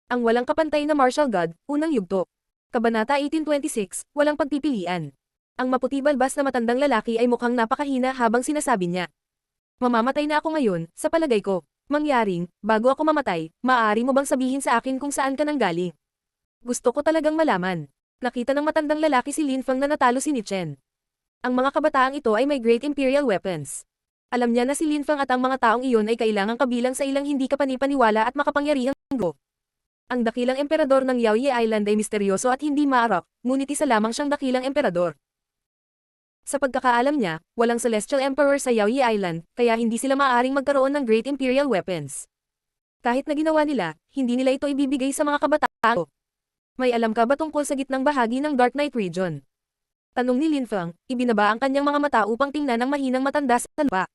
Ang walang kapantay na martial god, unang yugto. Kabanata 1826, walang pagpipilian. Ang maputi balbas na matandang lalaki ay mukhang napakahina habang sinasabi niya. Mamamatay na ako ngayon, sa palagay ko. Mangyaring, bago ako mamatay, maaari mo bang sabihin sa akin kung saan ka nanggaling? Gusto ko talagang malaman. Nakita ng matandang lalaki si Lin Feng na natalo si Ni Chen. Ang mga kabataang ito ay may great imperial weapons. Alam niya na si Lin Feng at ang mga taong iyon ay kailangang kabilang sa ilang hindi kapanipaniwala at makapangyarihang go. Ang dakilang emperador ng Yaoye Island ay misteryoso at hindi maarap, ngunit isa lamang siyang dakilang emperador. Sa pagkakaalam niya, walang celestial emperor sa Yaoye Island, kaya hindi sila maaaring magkaroon ng great imperial weapons. Kahit na ginawa nila, hindi nila ito ibibigay sa mga kabataan. May alam ka ba tungkol sa gitnang bahagi ng Dark Knight region? Tanong ni Lin Feng, ibinaba ang kanyang mga mata upang tingnan ang mahinang matanda sa lupa.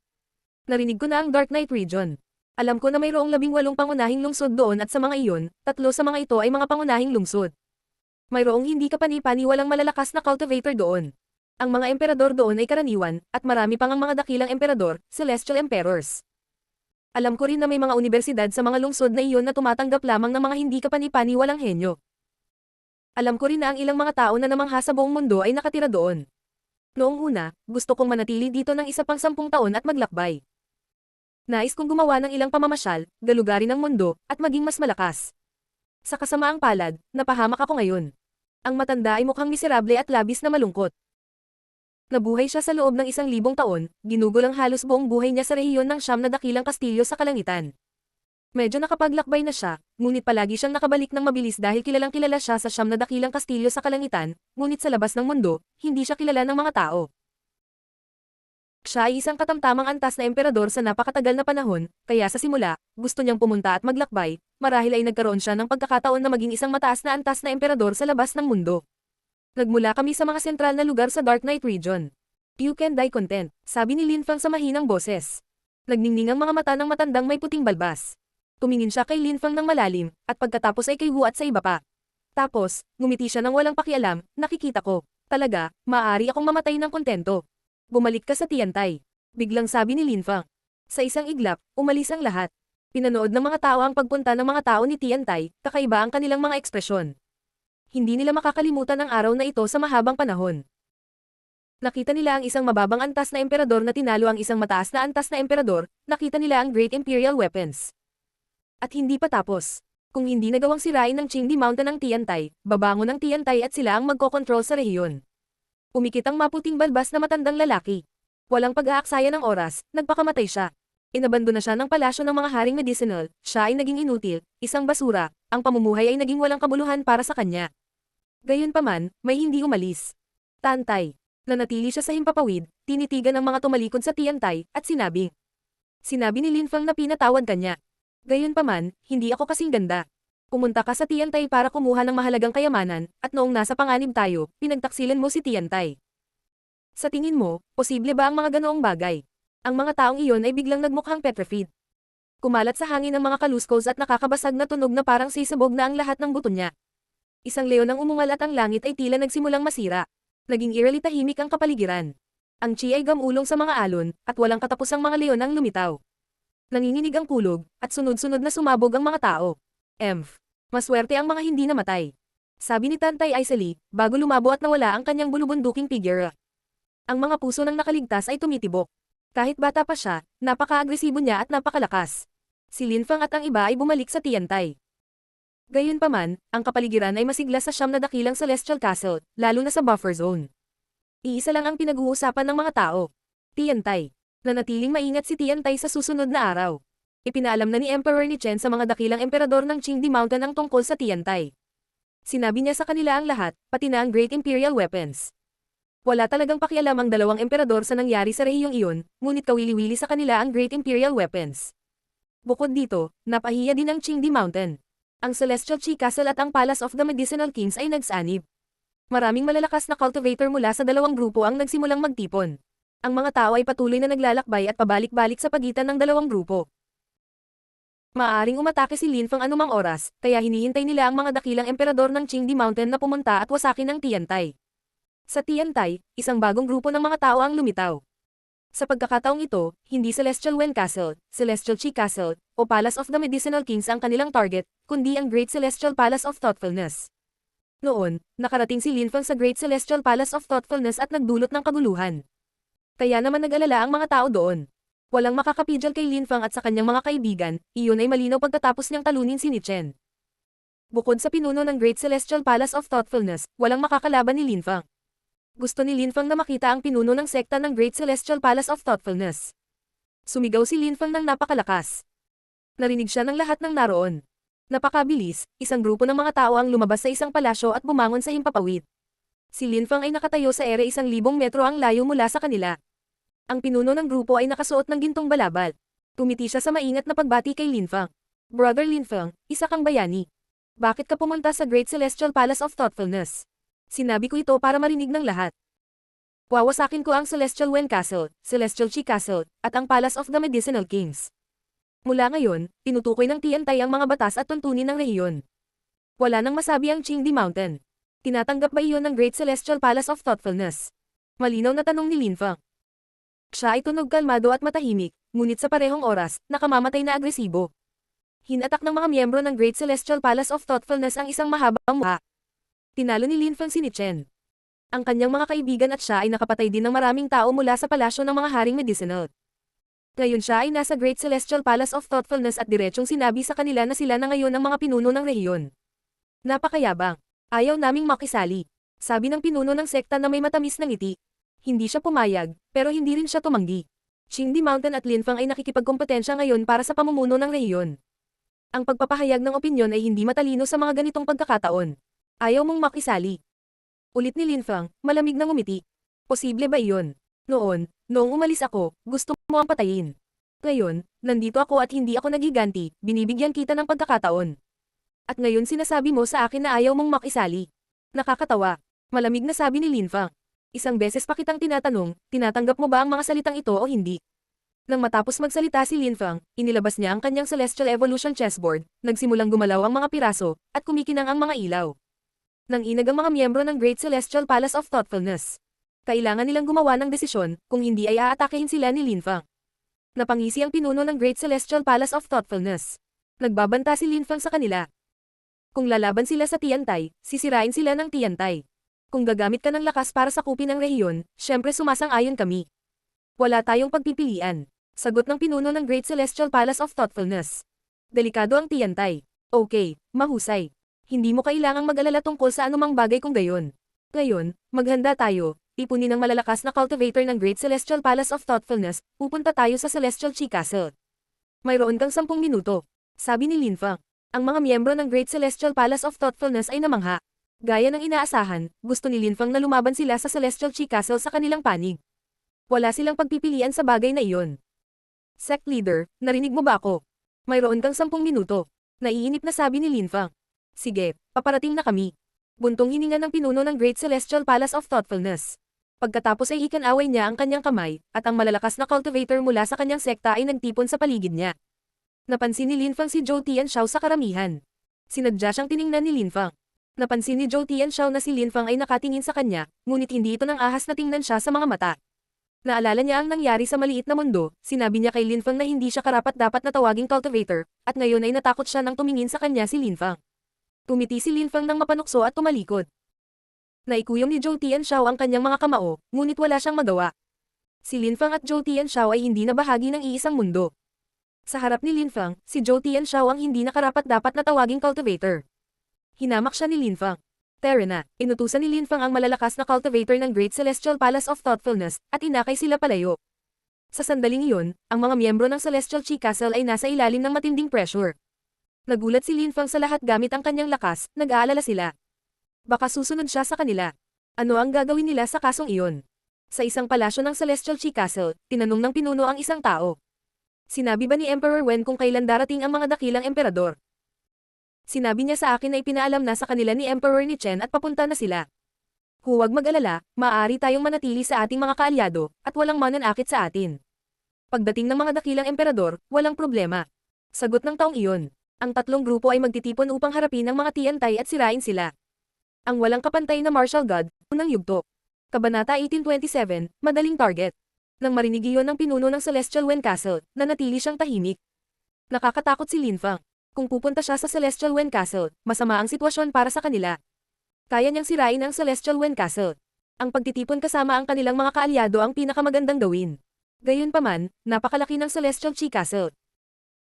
Narinig ko na ang Dark Knight region. Alam ko na mayroong 18 pangunahing lungsod doon at sa mga iyon, 3 sa mga ito ay mga pangunahing lungsod. Mayroong hindi kapani-paniwalang malalakas na cultivator doon. Ang mga emperador doon ay karaniwan, at marami pang ang mga dakilang emperador, celestial emperors. Alam ko rin na may mga universidad sa mga lungsod na iyon na tumatanggap lamang ng mga hindi kapani-paniwalang henyo. Alam ko rin na ang ilang mga tao na namangha sa buong mundo ay nakatira doon. Noong una, gusto kong manatili dito ng isa pang 10 taon at maglakbay. Nais kong gumawa ng ilang pamamasyal, galugarin ng mundo, at maging mas malakas. Sa kasamaang palad, napahamak ako ngayon. Ang matanda ay mukhang miserable at labis na malungkot. Nabuhay siya sa loob ng 1,000 taon, ginugol ang halos buong buhay niya sa rehiyon ng 9 na dakilang kastilyo sa kalangitan. Medyo nakapaglakbay na siya, ngunit palagi siyang nakabalik ng mabilis dahil kilalang kilala siya sa 9 na dakilang kastilyo sa kalangitan, ngunit sa labas ng mundo, hindi siya kilala ng mga tao. Siya ay isang katamtamang antas na emperador sa napakatagal na panahon, kaya sa simula, gusto niyang pumunta at maglakbay, marahil ay nagkaroon siya ng pagkakataon na maging isang mataas na antas na emperador sa labas ng mundo. Nagmula kami sa mga sentral na lugar sa Dark Knight region. You can die content, sabi ni Lin Feng sa mahinang boses. Nagningning ang mga mata ng matandang may puting balbas. Tumingin siya kay Lin Feng ng malalim, at pagkatapos ay kay Wu at sa iba pa. Tapos, ngumiti siya ng walang pakialam, nakikita ko. Talaga, maaari akong mamatay ng kontento. Bumalik ka sa Tiantai. Biglang sabi ni Lin Feng. Sa isang iglap, umalis ang lahat. Pinanood ng mga tao ang pagpunta ng mga tao ni Tiantai, kakaiba ang kanilang mga ekspresyon. Hindi nila makakalimutan ang araw na ito sa mahabang panahon. Nakita nila ang isang mababang antas na emperador na tinalo ang isang mataas na antas na emperador, nakita nila ang Great Imperial Weapons. At hindi pa tapos. Kung hindi nagawang sirain ng Qingdi Mountain ang Tiantai, babangon ang Tiantai at sila ang magkokontrol sa rehiyon. Umikit ang maputing balbas na matandang lalaki. Walang pag-aaksaya ng oras, nagpakamatay siya. Inabando na siya ng palasyo ng mga haring medicinal, siya ay naging inutil, isang basura, ang pamumuhay ay naging walang kabuluhan para sa kanya. Gayunpaman, may hindi umalis. Tantay. Nanatili siya sa himpapawid, tinitigan ang mga tumalikod sa Tiantai, at sinabi. Sinabi ni Lin Feng na pinatawad kanya. Gayunpaman, hindi ako kasing ganda. Pumunta ka sa Tiantai para kumuha ng mahalagang kayamanan, at noong nasa panganib tayo, pinagtaksilan mo si Tiantai. Sa tingin mo, posible ba ang mga ganoong bagay? Ang mga taong iyon ay biglang nagmukhang petrified. Kumalat sa hangin ang mga kaluskos at nakakabasag na tunog na parang sisabog na ang lahat ng buto niya. Isang leon ang umungal at ang langit ay tila nagsimulang masira. Naging eerily tahimik ang kapaligiran. Ang chi ay gamulong sa mga alon, at walang katapusang mga leon ang lumitaw. Nanginginig ang kulog, at sunod-sunod na sumabog ang mga tao. Maswerte ang mga hindi namatay. Sabi ni Tantay Isali, bago lumabo at nawala ang kanyang bulubunduking figure. Ang mga puso ng nakaligtas ay tumitibok. Kahit bata pa siya, napaka-agresibo niya at napakalakas. Si Lin Feng at ang iba ay bumalik sa Tiantai. Gayunpaman, ang kapaligiran ay masigla sa 9 na dakilang Celestial Castle, lalo na sa buffer zone. Iisa lang ang pinag-uusapan ng mga tao. Tiantai. Nanatiling maingat si Tiantai sa susunod na araw. Ipinaalam na ni Emperor Ni Chen sa mga dakilang emperador ng Qingdi Mountain ang tungkol sa Tiantai. Sinabi niya sa kanila ang lahat, pati na ang Great Imperial Weapons. Wala talagang pakialam ang 2 emperador sa nangyari sa rehiyong iyon, ngunit kawili-wili sa kanila ang Great Imperial Weapons. Bukod dito, napahiya din ang Qingdi Mountain. Ang Celestial Qi Castle at ang Palace of the Medicinal Kings ay nagsanib. Maraming malalakas na cultivator mula sa 2 grupo ang nagsimulang magtipon. Ang mga tao ay patuloy na naglalakbay at pabalik-balik sa pagitan ng 2 grupo. Maaaring umatake si Lin Feng anumang oras, kaya hinihintay nila ang mga dakilang emperador ng Qingdi Mountain na pumunta at wasakin ang Tiantai. Sa Tiantai, isang bagong grupo ng mga tao ang lumitaw. Sa pagkakataong ito, hindi Celestial Wen Castle, Celestial Chi Castle, o Palace of the Medicinal Kings ang kanilang target, kundi ang Great Celestial Palace of Thoughtfulness. Noon, nakarating si Linfang sa Great Celestial Palace of Thoughtfulness at nagdulot ng kaguluhan. Kaya naman nag-alala ang mga tao doon. Walang makakapigil kay Linfang at sa kanyang mga kaibigan, iyon ay malinaw pagkatapos niyang talunin si Ni Chen. Bukod sa pinuno ng Great Celestial Palace of Thoughtfulness, walang makakalaban ni Linfang. Gusto ni Linfang na makita ang pinuno ng sekta ng Great Celestial Palace of Thoughtfulness. Sumigaw si Linfang ng napakalakas. Narinig siya ng lahat ng naroon. Napakabilis, isang grupo ng mga tao ang lumabas sa isang palasyo at bumangon sa himpapawid. Si Linfang ay nakatayo sa ere 1,000 metro ang layo mula sa kanila. Ang pinuno ng grupo ay nakasuot ng gintong balabal. Tumiti siya sa maingat na pagbati kay Linfang. Brother Linfang, isa kang bayani. Bakit ka pumunta sa Great Celestial Palace of Thoughtfulness? Sinabi ko ito para marinig ng lahat. Wawasakin ko ang Celestial Wen Castle, Celestial Chi Castle, at ang Palace of the Medicinal Kings. Mula ngayon, tinutukoy ng Tiantay ang mga batas at tuntunin ng rehiyon. Wala nang masabi ang Qingdi Mountain. Tinatanggap ba iyon ng Great Celestial Palace of Thoughtfulness? Malinaw na tanong ni Linfang. Siya ay tunog kalmado at matahimik, ngunit sa parehong oras, nakamamatay na agresibo. Hinatak ng mga miyembro ng Great Celestial Palace of Thoughtfulness ang isang mahabang mukha. Tinalo ni Linfang si Ni Chen. Ang kanyang mga kaibigan at siya ay nakapatay din ng maraming tao mula sa palasyo ng mga haring medicinal. Ngayon siya ay nasa Great Celestial Palace of Thoughtfulness at diretsong sinabi sa kanila na sila na ngayon ang mga pinuno ng rehiyon. Napakayabang. Ayaw naming makisali. Sabi ng pinuno ng sekta na may matamis na ngiti. Hindi siya pumayag, pero hindi rin siya tumanggi. Qingdi Mountain at Linfang ay nakikipagkompetensya ngayon para sa pamumuno ng rehiyon. Ang pagpapahayag ng opinyon ay hindi matalino sa mga ganitong pagkakataon. Ayaw mong makisali. Ulit ni Linfang, malamig na ngumiti. Posible ba iyon? Noong umalis ako, gusto mo ang patayin. Ngayon, nandito ako at hindi ako nagiganti, binibigyan kita ng pagkakataon. At ngayon sinasabi mo sa akin na ayaw mong makisali. Nakakatawa. Malamig na sabi ni Linfang. Isang beses pa kitang tinatanong, tinatanggap mo ba ang mga salitang ito o hindi? Nang matapos magsalita si Linfang, inilabas niya ang kanyang Celestial Evolution chessboard, nagsimulang gumalaw ang mga piraso, at kumikinang ang mga ilaw. Nang inag ang mga miyembro ng Great Celestial Palace of Thoughtfulness. Kailangan nilang gumawa ng desisyon, kung hindi ay aatakehin sila ni Linfang. Napangisi ang pinuno ng Great Celestial Palace of Thoughtfulness. Nagbabanta si Linfang sa kanila. Kung lalaban sila sa Tiantay, sisirain sila ng Tiantay. Kung gagamit ka ng lakas para sakupin ang rehiyon, syempre sumasang-ayon kami. Wala tayong pagpipilian. Sagot ng pinuno ng Great Celestial Palace of Thoughtfulness. Delikado ang Tiantay. Okay, mahusay. Hindi mo kailangang mag-alala tungkol sa anumang bagay kung gayon. Ngayon, maghanda tayo. Ipunin ng malalakas na cultivator ng Great Celestial Palace of Thoughtfulness, pupunta tayo sa Celestial Chi Castle. Mayroon kang 10 minuto. Sabi ni Linfang. Ang mga miyembro ng Great Celestial Palace of Thoughtfulness ay namangha. Gaya ng inaasahan, gusto ni Linfang na lumaban sila sa Celestial Chi Castle sa kanilang panig. Wala silang pagpipilian sa bagay na iyon. Sect Leader, narinig mo ba ako? Mayroon kang 10 minuto. Naiinip na sabi ni Linfang. Sige, paparating na kami. Buntong hininga ng pinuno ng Great Celestial Palace of Thoughtfulness. Pagkatapos ay ikinaway niya ang kanyang kamay, at ang malalakas na cultivator mula sa kanyang sekta ay nagtipon sa paligid niya. Napansin ni Linfang si Zhou Tianxiao sa karamihan. Sinadya siyang tiningnan ni Linfang. Napansin ni Zhou Tianxiao na si Linfang ay nakatingin sa kanya, ngunit hindi ito nang ahas na tingnan siya sa mga mata. Naalala niya ang nangyari sa maliit na mundo, sinabi niya kay Linfang na hindi siya karapat-dapat na tawaging cultivator, at ngayon ay natakot siya nang tumingin sa kanya si Linfang. Tumiti si Linfang ng mapanukso at tumalikod. Naikuyom ni Zhou Tianxiao ang kanyang mga kamao, ngunit wala siyang magawa. Si Linfang at Zhou Tianxiao ay hindi na bahagi ng iisang mundo. Sa harap ni Linfang, si Zhou Tianxiao ang hindi na karapat-dapat na tawaging cultivator. Hinamak siya ni Linfang. Tara na, inutusan ni Linfang ang malalakas na cultivator ng Great Celestial Palace of Thoughtfulness, at inakay sila palayo. Sa sandaling iyon, ang mga miyembro ng Celestial Chi Castle ay nasa ilalim ng matinding pressure. Nagulat si Linfang sa lahat gamit ang kanyang lakas, nag-aalala sila. Baka susunod siya sa kanila. Ano ang gagawin nila sa kasong iyon? Sa isang palasyo ng Celestial Chi Castle, tinanong ng pinuno ang isang tao. Sinabi ba ni Emperor Wen kung kailan darating ang mga dakilang emperador? Sinabi niya sa akin na ipinaalam na sa kanila ni Emperor Ni Chen at papunta na sila. Huwag mag-alala, maaari tayong manatili sa ating mga kaalyado, at walang mananakit sa atin. Pagdating ng mga dakilang emperador, walang problema. Sagot ng taong iyon. Ang tatlong grupo ay magtitipon upang harapin ang mga Tiantay at sirain sila. Ang walang kapantay na martial god, unang yugto. Kabanata 1827, Madaling Target. Nang marinig iyon ng pinuno ng Celestial Wen Castle, nanatili siyang tahimik. Nakakatakot si Lin Feng. Kung pupunta siya sa Celestial Wen Castle, masama ang sitwasyon para sa kanila. Kaya niyang sirain ang Celestial Wen Castle. Ang pagtitipon kasama ang kanilang mga kaalyado ang pinakamagandang gawin. Gayunpaman, napakalaki ng Celestial Chi Castle.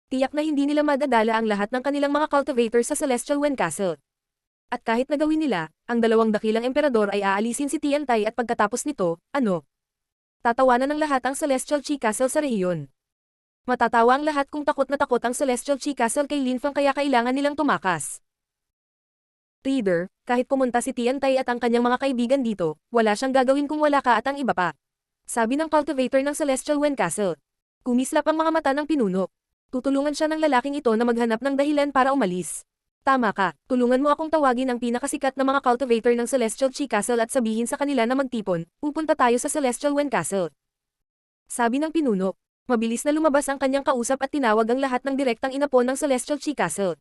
Tiyak na hindi nila madadala ang lahat ng kanilang mga cultivators sa Celestial Wen Castle. At kahit na gawin nila, ang dalawang dakilang emperador ay aalisin si Tiantai at pagkatapos nito, tatawanan ng lahat ang Celestial Chi Castle sa rehiyon. Matatawa ang lahat kung takot na takot ang Celestial Chi Castle kay Lin Feng kaya kailangan nilang tumakas. Reader, kahit pumunta si Tiantai at ang kanyang mga kaibigan dito, wala siyang gagawin kung wala ka at ang iba pa. Sabi ng cultivator ng Celestial Wen Castle. Kumislap ang mga mata ng pinuno. Tutulungan siya ng lalaking ito na maghanap ng dahilan para umalis. Tama ka, tulungan mo akong tawagin ang pinakasikat na mga cultivator ng Celestial Chi Castle at sabihin sa kanila na magtipon, pupunta tayo sa Celestial Wen Castle. Sabi ng pinuno. Mabilis na lumabas ang kanyang kausap at tinawag ang lahat ng direktang inapon ng Celestial Chi Castle.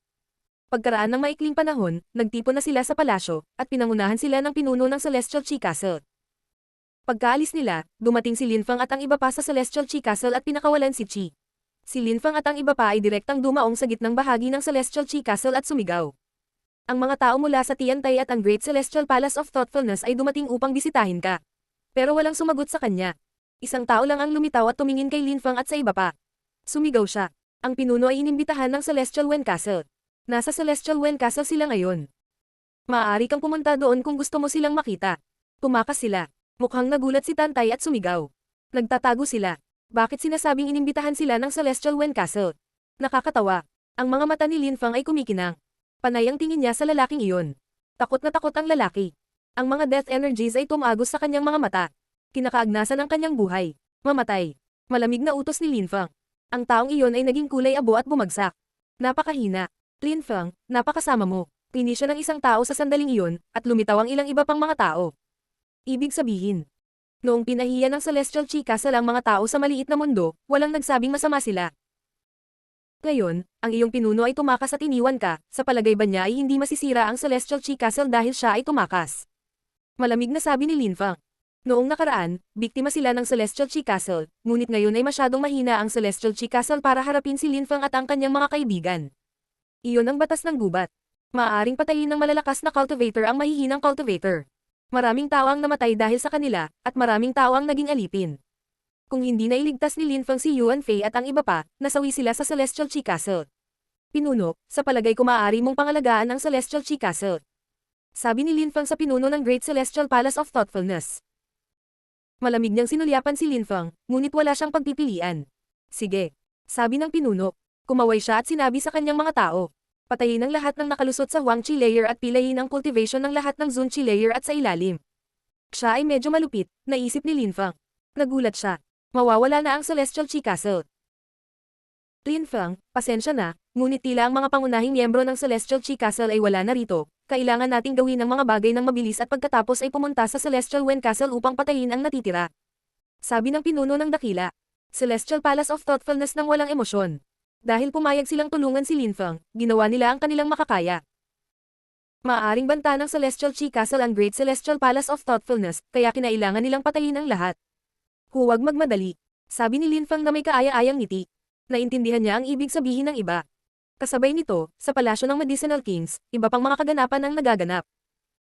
Pagkaraan ng maikling panahon, nagtipon na sila sa palasyo, at pinangunahan sila ng pinuno ng Celestial Chi Castle. Pagkaalis nila, dumating si Lin Feng at ang iba pa sa Celestial Chi Castle at pinakawalan si Chi. Si Lin Feng at ang iba pa ay direktang dumaong sa gitnang bahagi ng Celestial Chi Castle at sumigaw. Ang mga tao mula sa Tiantai at ang Great Celestial Palace of Thoughtfulness ay dumating upang bisitahin ka. Pero walang sumagot sa kanya. Isang tao lang ang lumitaw at tumingin kay Lin Feng at sa iba pa. Sumigaw siya. Ang pinuno ay inimbitahan ng Celestial Wen Castle. Nasa Celestial Wen Castle sila ngayon. Maaari kang pumunta doon kung gusto mo silang makita. Tumakas sila. Mukhang nagulat si Tantay at sumigaw. Nagtatago sila. Bakit sinasabing inimbitahan sila ng Celestial Wen Castle? Nakakatawa. Ang mga mata ni Lin Feng ay kumikinang. Panay ang tingin niya sa lalaking iyon. Takot na takot ang lalaki. Ang mga death energies ay tumagos sa kanyang mga mata. Kinakaagnasan ng kanyang buhay. Mamatay. Malamig na utos ni Lin Feng. Ang taong iyon ay naging kulay abo at bumagsak. Napakahina. Lin Feng, napakasama mo. Pinisyo ng isang tao sa sandaling iyon, at lumitaw ang ilang iba pang mga tao. Ibig sabihin, noong pinahiya ng Celestial Chi Castle ang mga tao sa maliit na mundo, walang nagsabing masama sila. Ngayon, ang iyong pinuno ay tumakas at iniwan ka, sa palagay ba niya ay hindi masisira ang Celestial Chi Castle dahil siya ay tumakas? Malamig na sabi ni Lin Feng. Noong nakaraan, biktima sila ng Celestial Chi Castle, ngunit ngayon ay masyadong mahina ang Celestial Chi Castle para harapin si Lin Feng at ang kanyang mga kaibigan. Iyon ang batas ng gubat. Maaaring patayin ng malalakas na cultivator ang mahihinang cultivator. Maraming tao ang namatay dahil sa kanila, at maraming tao ang naging alipin. Kung hindi nailigtas ni Lin Feng si Yuan Fei at ang iba pa, nasawi sila sa Celestial Chi Castle. Pinuno, sa palagay ko maaari mong pangalagaan ang Celestial Chi Castle. Sabi ni Lin Feng sa pinuno ng Great Celestial Palace of Thoughtfulness. Malamig niyang sinulyapan si Lin Feng, ngunit wala siyang pagpipilian. Sige. Sabi ng pinuno. Kumaway siya at sinabi sa kanyang mga tao. Patayin ang lahat ng nakalusot sa Huang Chi layer at pilayin ang cultivation ng lahat ng Zun Chi layer at sa ilalim. Siya ay medyo malupit, naisip ni Lin Feng. Nagulat siya. Mawawala na ang Celestial Chi Castle. Lin Feng, pasensya na, ngunit tila ang mga pangunahing miyembro ng Celestial Chi Castle ay wala na rito. Kailangan nating gawin ang mga bagay ng mabilis at pagkatapos ay pumunta sa Celestial Wen Castle upang patayin ang natitira. Sabi ng pinuno ng dakila. Celestial Palace of Thoughtfulness nang walang emosyon. Dahil pumayag silang tulungan si Lin Feng, ginawa nila ang kanilang makakaya. Maaaring banta ng Celestial Chi Castle ang Great Celestial Palace of Thoughtfulness, kaya kinailangan nilang patayin ang lahat. Huwag magmadali. Sabi ni Lin Feng na may kaaya-ayang ngiti. Naintindihan niya ang ibig sabihin ng iba. Kasabay nito, sa palasyo ng Medicinal Kings, iba pang mga kaganapan ang nagaganap.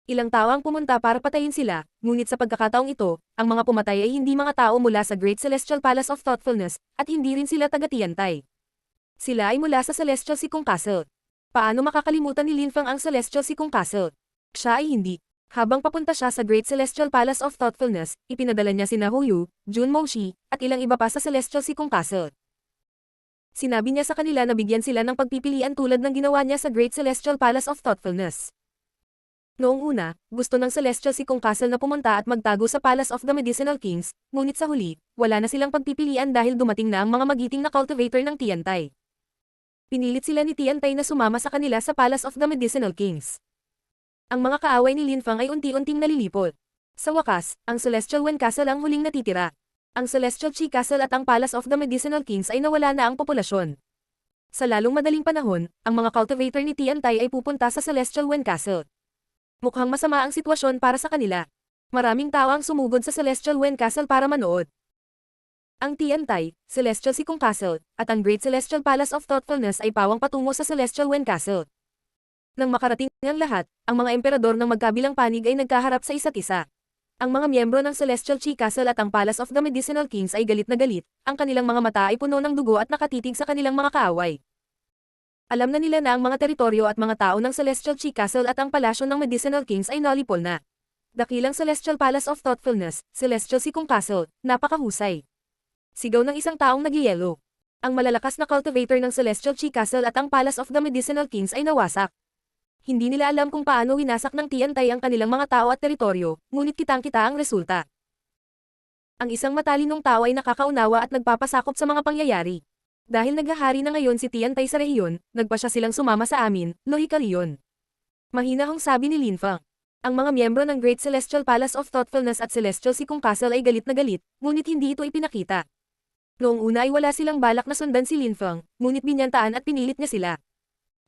Ilang tao ang pumunta para patayin sila, ngunit sa pagkakataong ito, ang mga pumatay ay hindi mga tao mula sa Great Celestial Palace of Thoughtfulness, at hindi rin sila taga-Tiantai. Sila ay mula sa Celestial Sikong Castle. Paano makakalimutan ni Lin Feng ang Celestial Sikong Castle? Siya ay hindi. Habang papunta siya sa Great Celestial Palace of Thoughtfulness, ipinadala niya sina Hu Yu, Jun Moshi, at ilang iba pa sa Celestial Sikong Castle. Sinabi niya sa kanila na bigyan sila ng pagpipilian tulad ng ginawa niya sa Great Celestial Palace of Thoughtfulness. Noong una, gusto ng Celestial Sikong Castle na pumunta at magtago sa Palace of the Medicinal Kings, ngunit sa huli, wala na silang pagpipilian dahil dumating na ang mga magiting na cultivator ng Tiantai. Pinilit sila ni Tiantai na sumama sa kanila sa Palace of the Medicinal Kings. Ang mga kaaway ni Lin Feng ay unti-unting nalilipot. Sa wakas, ang Celestial Wen Castle ang huling natitira. Ang Celestial Chi Castle at ang Palace of the Medicinal Kings ay nawala na ang populasyon. Sa lalong madaling panahon, ang mga cultivator ni Tiantai ay pupunta sa Celestial Wen Castle. Mukhang masama ang sitwasyon para sa kanila. Maraming tao ang sumugod sa Celestial Wen Castle para manood. Ang Tiantay, Celestial Sikong Castle, at ang Great Celestial Palace of Thoughtfulness ay pawang patungo sa Celestial Wen Castle. Nang makarating ang lahat, ang mga emperador ng magkabilang panig ay nagkaharap sa isa't isa. Ang mga miyembro ng Celestial Chi Castle at ang Palace of the Medicinal Kings ay galit na galit, ang kanilang mga mata ay puno ng dugo at nakatitig sa kanilang mga kaaway. Alam na nila na ang mga teritoryo at mga tao ng Celestial Chi Castle at ang palasyo ng Medicinal Kings ay nolipol na. Dakilang Celestial Palace of Thoughtfulness, Celestial Sikong Castle, napakahusay. Sigaw ng isang taong nagyayelo. Ang malalakas na cultivator ng Celestial Chi Castle at ang Palace of the Medicinal Kings ay nawasak. Hindi nila alam kung paano winasak ng Tiantay ang kanilang mga tao at teritoryo, ngunit kitang-kita ang resulta. Ang isang matalinong tao ay nakakaunawa at nagpapasakop sa mga pangyayari. Dahil naghahari na ngayon si Tiantay sa rehiyon, nagpasya silang sumama sa amin, lohikal iyon. Mahinahong sabi ni Lin Feng. Ang mga miyembro ng Great Celestial Palace of Thoughtfulness at Celestial Sikong Castle ay galit na galit, ngunit hindi ito ipinakita. Noong una ay wala silang balak na sundan si Lin Feng, ngunit binyantaan at pinilit niya sila.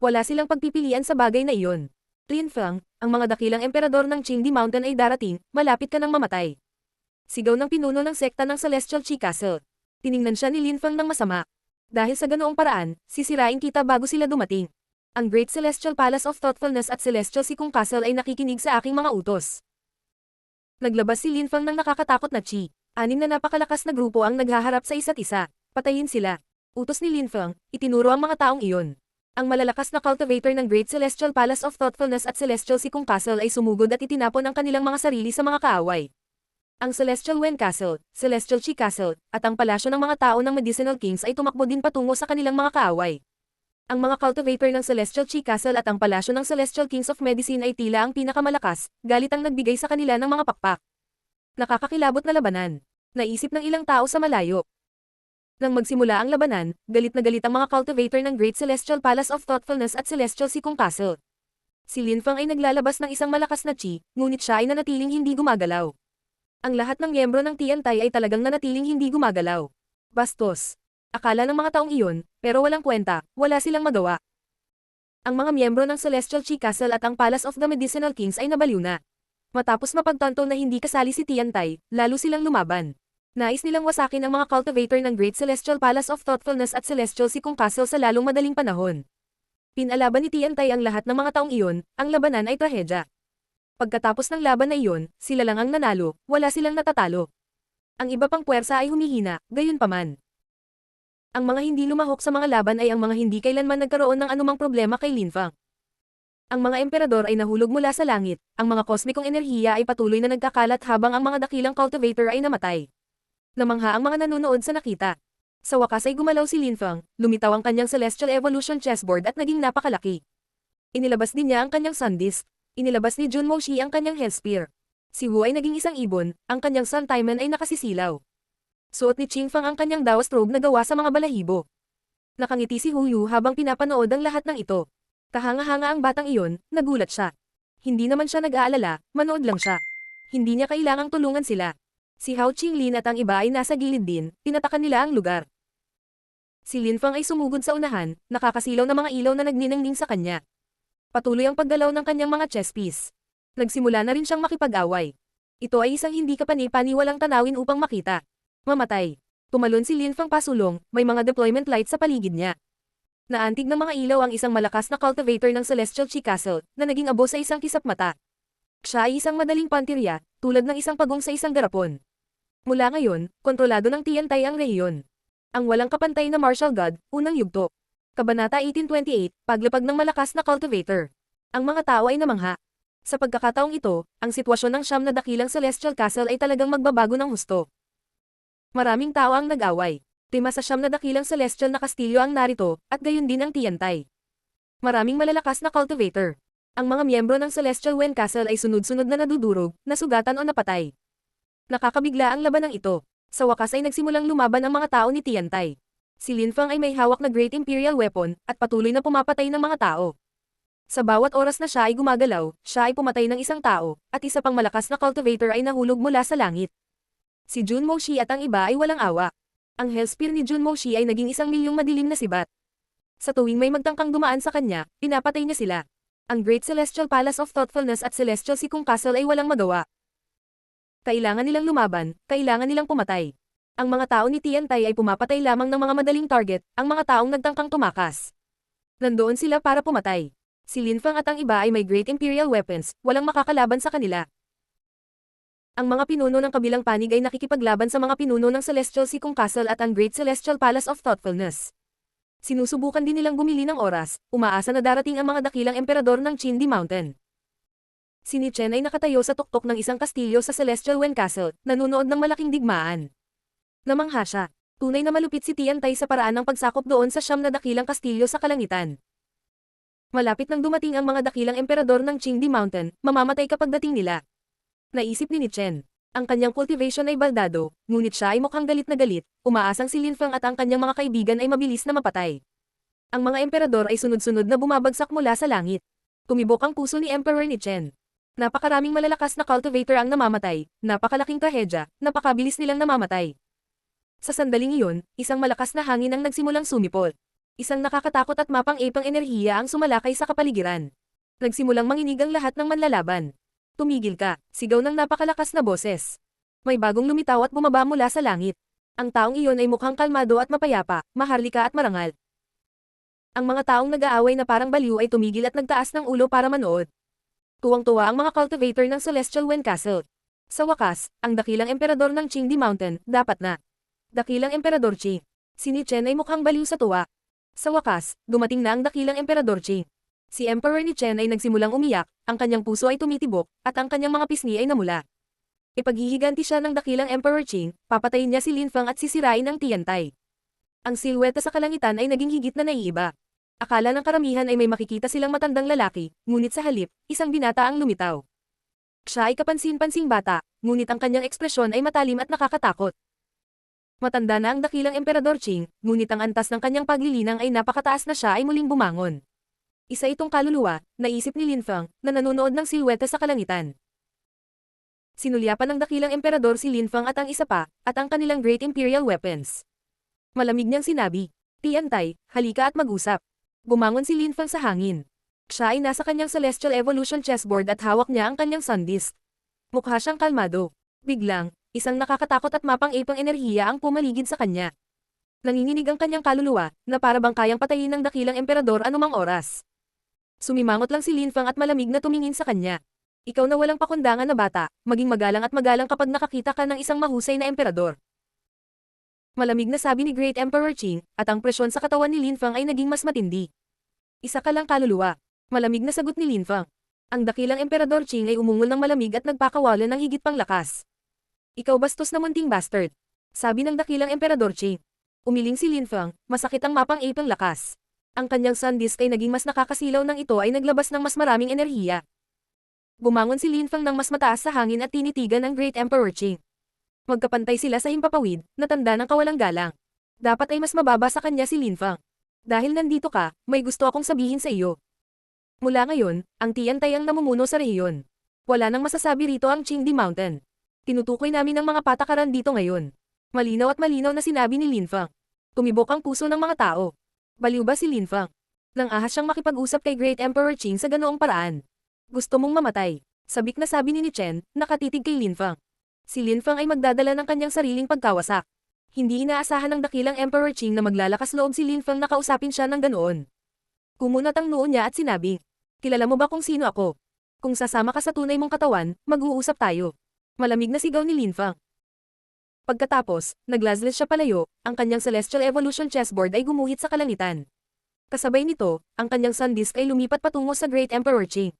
Wala silang pagpipilian sa bagay na iyon. Lin Feng, ang mga dakilang emperador ng Qingdi Mountain ay darating, malapit ka nang mamatay. Sigaw ng pinuno ng sekta ng Celestial Chi Castle. Tiningnan siya ni Lin Feng ng masama. Dahil sa ganoong paraan, sisirain kita bago sila dumating. Ang Great Celestial Palace of Thoughtfulness at Celestial Sikong Castle ay nakikinig sa aking mga utos. Naglabas si Lin Feng ng nakakatakot na chi. 6 na napakalakas na grupo ang naghaharap sa isa't isa. Patayin sila. Utos ni Lin Feng, itinuro ang mga taong iyon. Ang malalakas na cultivator ng Great Celestial Palace of Thoughtfulness at Celestial Sikong Castle ay sumugod at itinapon ang kanilang mga sarili sa mga kaaway. Ang Celestial Wen Castle, Celestial Chi Castle, at ang palasyo ng mga tao ng Medicinal Kings ay tumakbo din patungo sa kanilang mga kaaway. Ang mga cultivator ng Celestial Chi Castle at ang palasyo ng Celestial Kings of Medicine ay tila ang pinakamalakas, galit ang nagbigay sa kanila ng mga pakpak. Nakakakilabot na labanan. Naisip ng ilang tao sa malayo. Nang magsimula ang labanan, galit na galit ang mga cultivator ng Great Celestial Palace of Thoughtfulness at Celestial Sikong Castle. Si Lin Feng ay naglalabas ng isang malakas na chi, ngunit siya ay nanatiling hindi gumagalaw. Ang lahat ng miyembro ng Tiantay ay talagang nanatiling hindi gumagalaw. Bastos. Akala ng mga taong iyon, pero walang kwenta, wala silang magawa. Ang mga miyembro ng Celestial Chi Castle at ang Palace of the Medicinal Kings ay nabaliw na. Matapos mapagtanto na hindi kasali si Tiantay, lalo silang lumaban. Nais nilang wasakin ang mga cultivator ng Great Celestial Palace of Thoughtfulness at Celestial Sikong Castle sa lalong madaling panahon. Pinalaban ni Tiantay ang lahat ng mga taong iyon, ang labanan ay trahedya. Pagkatapos ng laban na iyon, sila lang ang nanalo, wala silang natatalo. Ang iba pang puwersa ay humihina, gayunpaman. Ang mga hindi lumahok sa mga laban ay ang mga hindi kailanman nagkaroon ng anumang problema kay Lin Feng. Ang mga emperador ay nahulog mula sa langit, ang mga kosmikong enerhiya ay patuloy na nagkakalat habang ang mga dakilang cultivator ay namatay. Namangha ang mga nanonood sa nakita. Sa wakas ay gumalaw si Lin Feng, lumitaw ang kanyang Celestial Evolution chessboard at naging napakalaki. Inilabas din niya ang kanyang Sun Disk. Inilabas ni Junmo Shi ang kanyang Hellspear. Si Wu ay naging isang ibon, ang kanyang Sun Timon ay nakasisilaw. Suot ni Qing Feng ang kanyang Daos robe na gawa sa mga balahibo. Nakangiti si Hu Yu habang pinapanood ang lahat ng ito. Kahanga-hanga ang batang iyon, nagulat siya. Hindi naman siya nag-aalala, manood lang siya. Hindi niya kailangang tulungan sila. Si Hao Qinglin at ang iba ay nasa gilid din, tinatakan nila ang lugar. Si Lin Feng ay sumugod sa unahan, nakakasilaw na mga ilaw na nagniningning sa kanya. Patuloy ang paggalaw ng kanyang mga chess piece. Nagsimula na rin siyang makipag-away. Ito ay isang hindi kapani-paniwalang tanawin upang makita. Mamatay. Tumalon si Lin Feng pasulong, may mga deployment lights sa paligid niya. Naantig ng mga ilaw ang isang malakas na cultivator ng Celestial Chi Castle, na naging abo sa isang kisap mata. Siya ay isang madaling pantirya, tulad ng isang pagong sa isang garapon. Mula ngayon, kontrolado ng Tiantay ang rehiyon. Ang walang kapantay na martial god, unang yugto. Kabanata 1828, paglapag ng malakas na cultivator. Ang mga tao ay namangha. Sa pagkakataong ito, ang sitwasyon ng siyam na dakilang Celestial Castle ay talagang magbabago ng husto. Maraming tao ang nag-away. 5 sa siyam na dakilang Celestial na kastilyo ang narito, at gayon din ang Tiantay. Maraming malalakas na cultivator. Ang mga miyembro ng Celestial Wen Castle ay sunod-sunod na nadudurog, nasugatan o napatay. Nakakabigla ang labanang ito. Sa wakas ay nagsimulang lumaban ang mga tao ni Tiantay. Si Lin Feng ay may hawak na Great Imperial Weapon, at patuloy na pumapatay ng mga tao. Sa bawat oras na siya ay gumagalaw, siya ay pumatay ng isang tao, at isa pang malakas na cultivator ay nahulog mula sa langit. Si Junmo Shi at ang iba ay walang awa. Ang Hellspear ni Junmo Shi ay naging 1,000,000 madilim na sibat. Sa tuwing may magtangkang dumaan sa kanya, pinapatay niya sila. Ang Great Celestial Palace of Thoughtfulness at Celestial Sikong Castle ay walang magawa. Kailangan nilang lumaban, kailangan nilang pumatay. Ang mga tao ni Tiantai ay pumapatay lamang ng mga madaling target, ang mga taong nagtangkang tumakas. Nandoon sila para pumatay. Si Lin Fang at ang iba ay may Great Imperial Weapons, walang makakalaban sa kanila. Ang mga pinuno ng kabilang panig ay nakikipaglaban sa mga pinuno ng Celestial Sikong Castle at ang Great Celestial Palace of Thoughtfulness. Sinusubukan din nilang bumili ng oras, umaasa na darating ang mga dakilang emperador ng Chindi Mountain. Si Ni Chen ay nakatayo sa tuktok ng isang kastilyo sa Celestial Wen Castle, nanunood ng malaking digmaan. Namangha siya. Tunay na malupit si Tiantai sa paraan ng pagsakop doon sa siyam na dakilang kastilyo sa kalangitan. Malapit nang dumating ang mga dakilang emperador ng Chindi Mountain, mamamatay kapag dating nila. Naisip ni Chen. Ang kanyang cultivation ay baldado, ngunit siya ay mukhang galit na galit, umaasang si Lin Fang at ang kanyang mga kaibigan ay mabilis na mapatay. Ang mga emperador ay sunod-sunod na bumabagsak mula sa langit. Tumibok ang puso ni Emperor Ni Chen. Napakaraming malalakas na cultivator ang namamatay, napakalaking trahedya, napakabilis nilang namamatay. Sa sandaling iyon, isang malakas na hangin ang nagsimulang sumipol. Isang nakakatakot at mapang-ipang enerhiya ang sumalakay sa kapaligiran. Nagsimulang manginig ang lahat ng manlalaban. Tumigil ka, sigaw ng napakalakas na boses. May bagong lumitaw at bumaba mula sa langit. Ang taong iyon ay mukhang kalmado at mapayapa, maharlika at marangal. Ang mga taong nag-aaway na parang baliw ay tumigil at nagtaas ng ulo para manood. Tuwang-tuwa ang mga cultivator ng Celestial Wen Castle. Sa wakas, ang dakilang emperador ng Chindi Mountain, dapat na. Dakilang Emperador Qi. Si Ni Chen ay mukhang baliw sa tuwa. Sa wakas, dumating na ang dakilang Emperador Qi. Si Emperor Ni Chen ay nagsimulang umiyak, ang kanyang puso ay tumitibok, at ang kanyang mga pisngi ay namula. Ipaghihiganti siya ng dakilang Emperor Qi, papatayin niya si Lin Fang at sisirain ang Tiantai. Ang silweta sa kalangitan ay naging higit na naiiba. Akala ng karamihan ay may makikita silang matandang lalaki, ngunit sa halip, isang binata ang lumitaw. Siya ay kapansin-pansing bata, ngunit ang kanyang ekspresyon ay matalim at nakakatakot. Matanda na ang dakilang Emperador Qi, ngunit ang antas ng kanyang paglilinang ay napakataas na siya ay muling bumangon. Isa itong kaluluwa, naisip ni Lin Fang, na nanonood ng silweta sa kalangitan. Sinulyapan ng dakilang emperador si Lin Fang at ang isa pa, at ang kanilang Great Imperial Weapons. Malamig niyang sinabi, Tiantai, halika at mag-usap. Bumangon si Lin Fang sa hangin. Siya ay nasa kanyang Celestial Evolution chessboard at hawak niya ang kanyang sun disk. Mukha siyang kalmado. Biglang, isang nakakatakot at mapang-ipang enerhiya ang pumaligid sa kanya. Nanginginig ang kanyang kaluluwa, na para bang kayang patayin ng dakilang emperador anumang oras. Sumimangot lang si Lin Fang at malamig na tumingin sa kanya. Ikaw na walang pakundangan na bata, maging magalang at magalang kapag nakakita ka ng isang mahusay na emperador. Malamig na sabi ni Great Emperor Qi, at ang presyon sa katawan ni Lin Fang ay naging mas matindi. Isa ka lang kaluluwa. Malamig na sagot ni Lin Fang. Ang dakilang emperador Qi ay umungol ng malamig at nagpakawalan ng higit pang lakas. Ikaw bastos na munting bastard. Sabi ng dakilang emperador Qi. Umiling si Lin Fang, masakit ang mapang-ipang lakas. Ang kanyang sun disk ay naging mas nakakasilaw nang ito ay naglabas ng mas maraming enerhiya. Bumangon si Lin Fang ng mas mataas sa hangin at tinitigan ang Great Emperor Qi. Magkapantay sila sa himpapawid, na tanda ng kawalang galang. Dapat ay mas mababa sa kanya si Lin Fang. Dahil nandito ka, may gusto akong sabihin sa iyo. Mula ngayon, ang Tiantai ang namumuno sa rehiyon. Wala nang masasabi rito ang Chindi Mountain. Tinutukoy namin ang mga patakaran dito ngayon. Malinaw at malinaw na sinabi ni Lin Fang. Tumibok ang puso ng mga tao. Baliw ba si Lin Fang? Nang ahas siyang makipag-usap kay Great Emperor Qi sa ganoong paraan. Gusto mong mamatay. Sabik na sabi ni Chen, nakatitig kay Lin Fang. Si Lin Fang ay magdadala ng kanyang sariling pagkawasak. Hindi inaasahan ng dakilang Emperor Qi na maglalakas loob si Lin Fang na kausapin siya ng ganoon. Kumunat ang noo niya at sinabi, kilala mo ba kung sino ako? Kung sasama ka sa tunay mong katawan, mag-uusap tayo. Malamig na sigaw ni Lin Fang. Pagkatapos, naglazles siya palayo, ang kanyang Celestial Evolution chessboard ay gumuhit sa kalangitan. Kasabay nito, ang kanyang sun disk ay lumipat patungo sa Great Emperor Qi.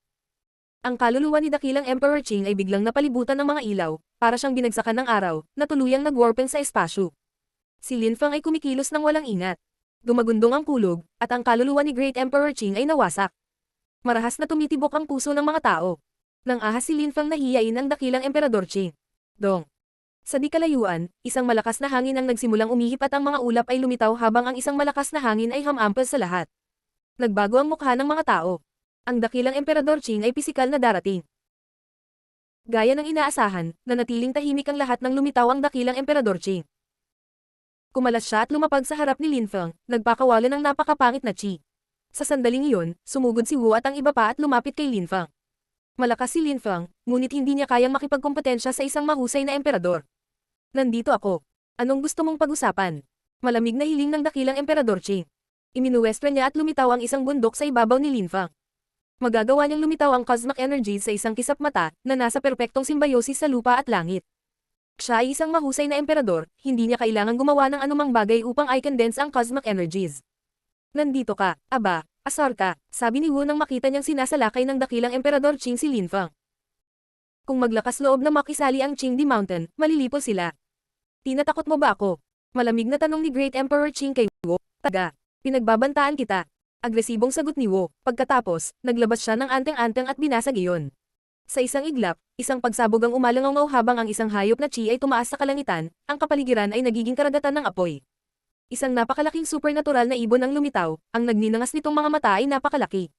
Ang kaluluwa ni dakilang Emperor Qi ay biglang napalibutan ng mga ilaw, para siyang binagsakan ng araw, na tuluyang nagwarpen sa espasyo. Si Lin Fang ay kumikilos ng walang ingat. Dumagundong ang kulog, at ang kaluluwa ni Great Emperor Qi ay nawasak. Marahas na tumitibok ang puso ng mga tao. Nang ahas si Lin Fang nahiyain ang dakilang Emperador Qi. Dong. Sa di kalayuan, isang malakas na hangin ang nagsimulang umihip at ang mga ulap ay lumitaw habang ang isang malakas na hangin ay hamampal sa lahat. Nagbago ang mukha ng mga tao. Ang dakilang Emperador Qi ay pisikal na darating. Gaya ng inaasahan, nanatiling tahimik ang lahat nang lumitaw ang dakilang Emperador Qi. Kumalas siya at lumapag sa harap ni Lin Fang, nagpakawalan ng napakapangit na Qi. Sa sandaling iyon, sumugod si Wu at ang iba pa at lumapit kay Lin Fang. Malakas si Lin Fang, ngunit hindi niya kayang makipagkompetensya sa isang mahusay na emperador. Nandito ako. Anong gusto mong pag-usapan? Malamig na hiling ng dakilang Emperador Qing. Iminuwestra niya at lumitaw ang isang bundok sa ibabaw ni Linfang. Magagawa niyang lumitaw ang cosmic energy sa isang kisap mata na nasa perpektong simbiosis sa lupa at langit. Siya ay isang mahusay na emperador, hindi niya kailangang gumawa ng anumang bagay upang i-condense ang cosmic energies. Nandito ka, aba, asar ka, sabi ni Wu nang makita niyang sinasalakay ng dakilang Emperador Qing si Linfang. Kung maglakas loob na makisali ang Qingdi Mountain, malilipo sila. Tinatakot mo ba ako? Malamig na tanong ni Great Emperor Qing kay Wu. Taga, pinagbabantaan kita. Agresibong sagot ni Wu. Pagkatapos, naglabas siya ng anteng-anteng at binasag iyon. Sa isang iglap, isang pagsabog ang umalangaw habang ang isang hayop na Qi ay tumaas sa kalangitan, ang kapaligiran ay nagiging karagatan ng apoy. Isang napakalaking supernatural na ibon ang lumitaw, ang nagninangas nitong mga mata ay napakalaki.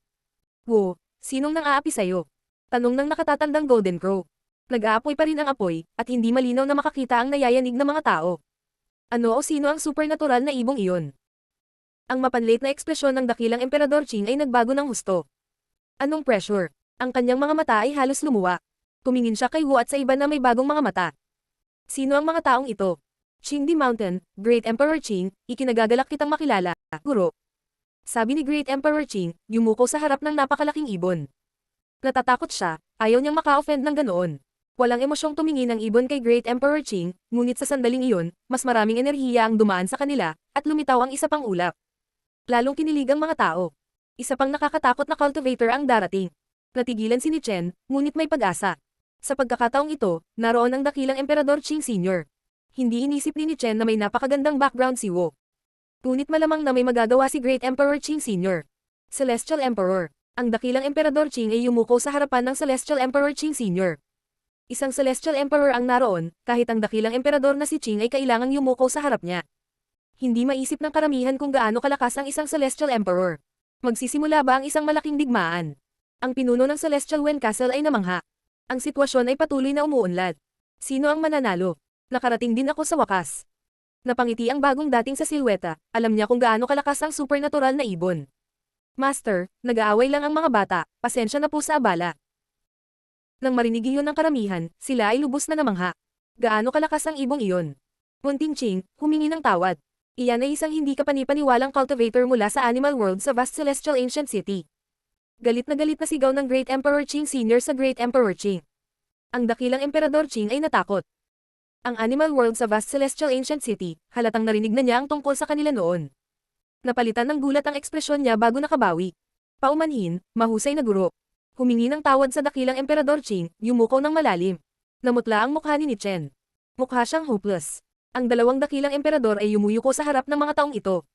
Wu, sinong nang aapi sa'yo? Tanong ng nakatatandang Golden Crow. Nag-aapoy pa rin ang apoy, at hindi malinaw na makakita ang nayayanig ng mga tao. Ano o sino ang supernatural na ibong iyon? Ang mapanlate na ekspresyon ng dakilang Emperador Qing ay nagbago ng husto. Anong pressure? Ang kanyang mga mata ay halos lumuwa. Tumingin siya kay Wu at sa iba na may bagong mga mata. Sino ang mga taong ito? Qingdi Mountain, Great Emperor Qing, ikinagagalak kitang makilala, guro. Sabi ni Great Emperor Qing, yumuko sa harap ng napakalaking ibon. Natatakot siya, ayaw niyang maka-offend ng ganoon. Walang emosyong tumingin ang ibon kay Great Emperor Qing, ngunit sa sandaling iyon, mas maraming enerhiya ang dumaan sa kanila, at lumitaw ang isa pang ulap. Lalong kinilig ang mga tao. Isa pang nakakatakot na cultivator ang darating. Natigilan si ni Chen, ngunit may pag-asa. Sa pagkakataong ito, naroon ang dakilang Emperador Qing Sr. Hindi inisip ni Chen na may napakagandang background si Wu. Ngunit malamang na may magagawa si Great Emperor Qing Sr. Celestial Emperor. Ang dakilang Emperador Qing ay yumuko sa harapan ng Celestial Emperor Qing Sr. Isang Celestial Emperor ang naroon, kahit ang dakilang emperador na si Qing ay kailangang yumuko sa harap niya. Hindi maisip ng karamihan kung gaano kalakas ang isang Celestial Emperor. Magsisimula ba ang isang malaking digmaan? Ang pinuno ng Celestial Wen Castle ay namangha. Ang sitwasyon ay patuloy na umuunlad. Sino ang mananalo? Nakarating din ako sa wakas. Napangiti ang bagong dating sa silweta, alam niya kung gaano kalakas ang supernatural na ibon. Master, nag-aaway lang ang mga bata, pasensya na po sa abala. Nang marinig iyon ng karamihan, sila ay lubos na namangha. Gaano kalakas ang ibong iyon? Munting Qing, humingi ng tawad. Iyan ay isang hindi kapanipaniwalang cultivator mula sa Animal World sa vast celestial ancient city. Galit na sigaw ng Great Emperor Qing Sr. sa Great Emperor Qing. Ang dakilang Emperador Qing ay natakot. Ang Animal World sa vast celestial ancient city, halatang narinig na niya ang tungkol sa kanila noon. Napalitan ng gulat ang ekspresyon niya bago nakabawi. Paumanhin, mahusay na guro. Humingi ng tawad sa dakilang Emperador Qing, yumuko ng malalim. Namutla ang mukha ni Chen. Mukha siyang hopeless. Ang dalawang dakilang emperador ay yumuyuko sa harap ng mga taong ito.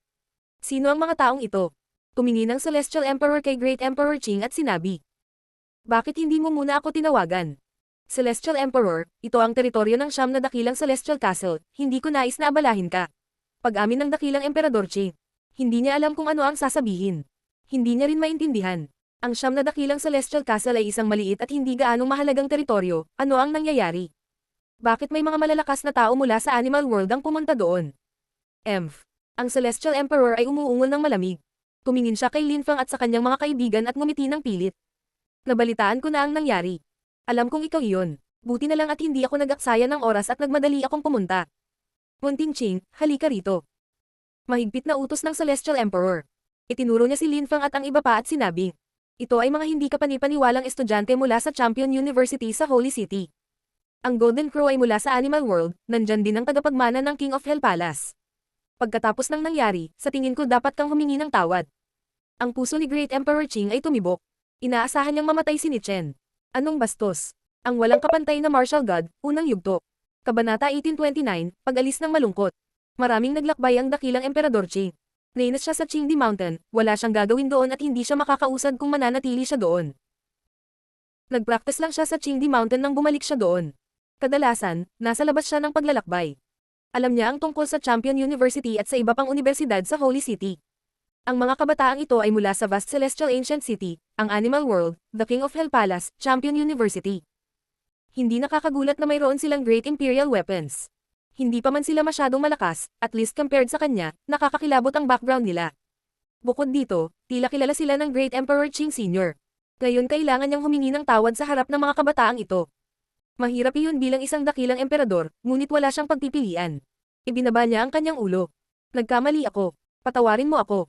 Sino ang mga taong ito? Tumingin ang Celestial Emperor kay Great Emperor Qing at sinabi. Bakit hindi mo muna ako tinawagan? Celestial Emperor, ito ang teritoryo ng siyam na dakilang Celestial Castle, hindi ko nais na abalahin ka. Pag-amin ng dakilang Emperador Qing. Hindi niya alam kung ano ang sasabihin. Hindi niya rin maintindihan. Ang siyam na dakilang Celestial Castle ay isang maliit at hindi gaanong mahalagang teritoryo, ano ang nangyayari? Bakit may mga malalakas na tao mula sa Animal World ang pumunta doon? Ang Celestial Emperor ay umuungol ng malamig. Tumingin siya kay Linfang at sa kanyang mga kaibigan at ngumiti ng pilit. Nabalitaan ko na ang nangyari. Alam kong ikaw iyon. Buti na lang at hindi ako nag-aksaya ng oras at nagmadali akong pumunta. Munting Qing, halika rito. Mahigpit na utos ng Celestial Emperor. Itinuro niya si Linfang at ang iba pa at sinabi. Ito ay mga hindi kapanipaniwalang estudyante mula sa Champion University sa Holy City. Ang Golden Crow ay mula sa Animal World, nandyan din ang tagapagmana ng King of Hell Palace. Pagkatapos ng nangyari, sa tingin ko dapat kang humingi ng tawad. Ang puso ni Great Emperor Qing ay tumibok. Inaasahan niyang mamatay si Chen. Anong bastos? Ang walang kapantay na martial god, unang yugto. Kabanata 1829, pag-alis ng malungkot. Maraming naglakbay ang dakilang Emperador Qing. Nainas siya sa Qingdi Mountain, wala siyang gagawin doon at hindi siya makakausad kung mananatili siya doon. Nagpractice lang siya sa Qingdi Mountain nang bumalik siya doon. Kadalasan, nasa labas siya ng paglalakbay. Alam niya ang tungkol sa Champion University at sa iba pang universidad sa Holy City. Ang mga kabataang ito ay mula sa vast celestial ancient city, ang Animal World, the King of Hell Palace, Champion University. Hindi nakakagulat na mayroon silang great imperial weapons. Hindi pa man sila masyadong malakas, at least compared sa kanya, nakakakilabot ang background nila. Bukod dito, tila kilala sila ng Great Emperor Qing Sr. Ngayon kailangan niyang humingi ng tawad sa harap ng mga kabataang ito. Mahirap iyon bilang isang dakilang emperador, ngunit wala siyang pagpipilian. Ibinaba niya ang kanyang ulo. Nagkamali ako. Patawarin mo ako.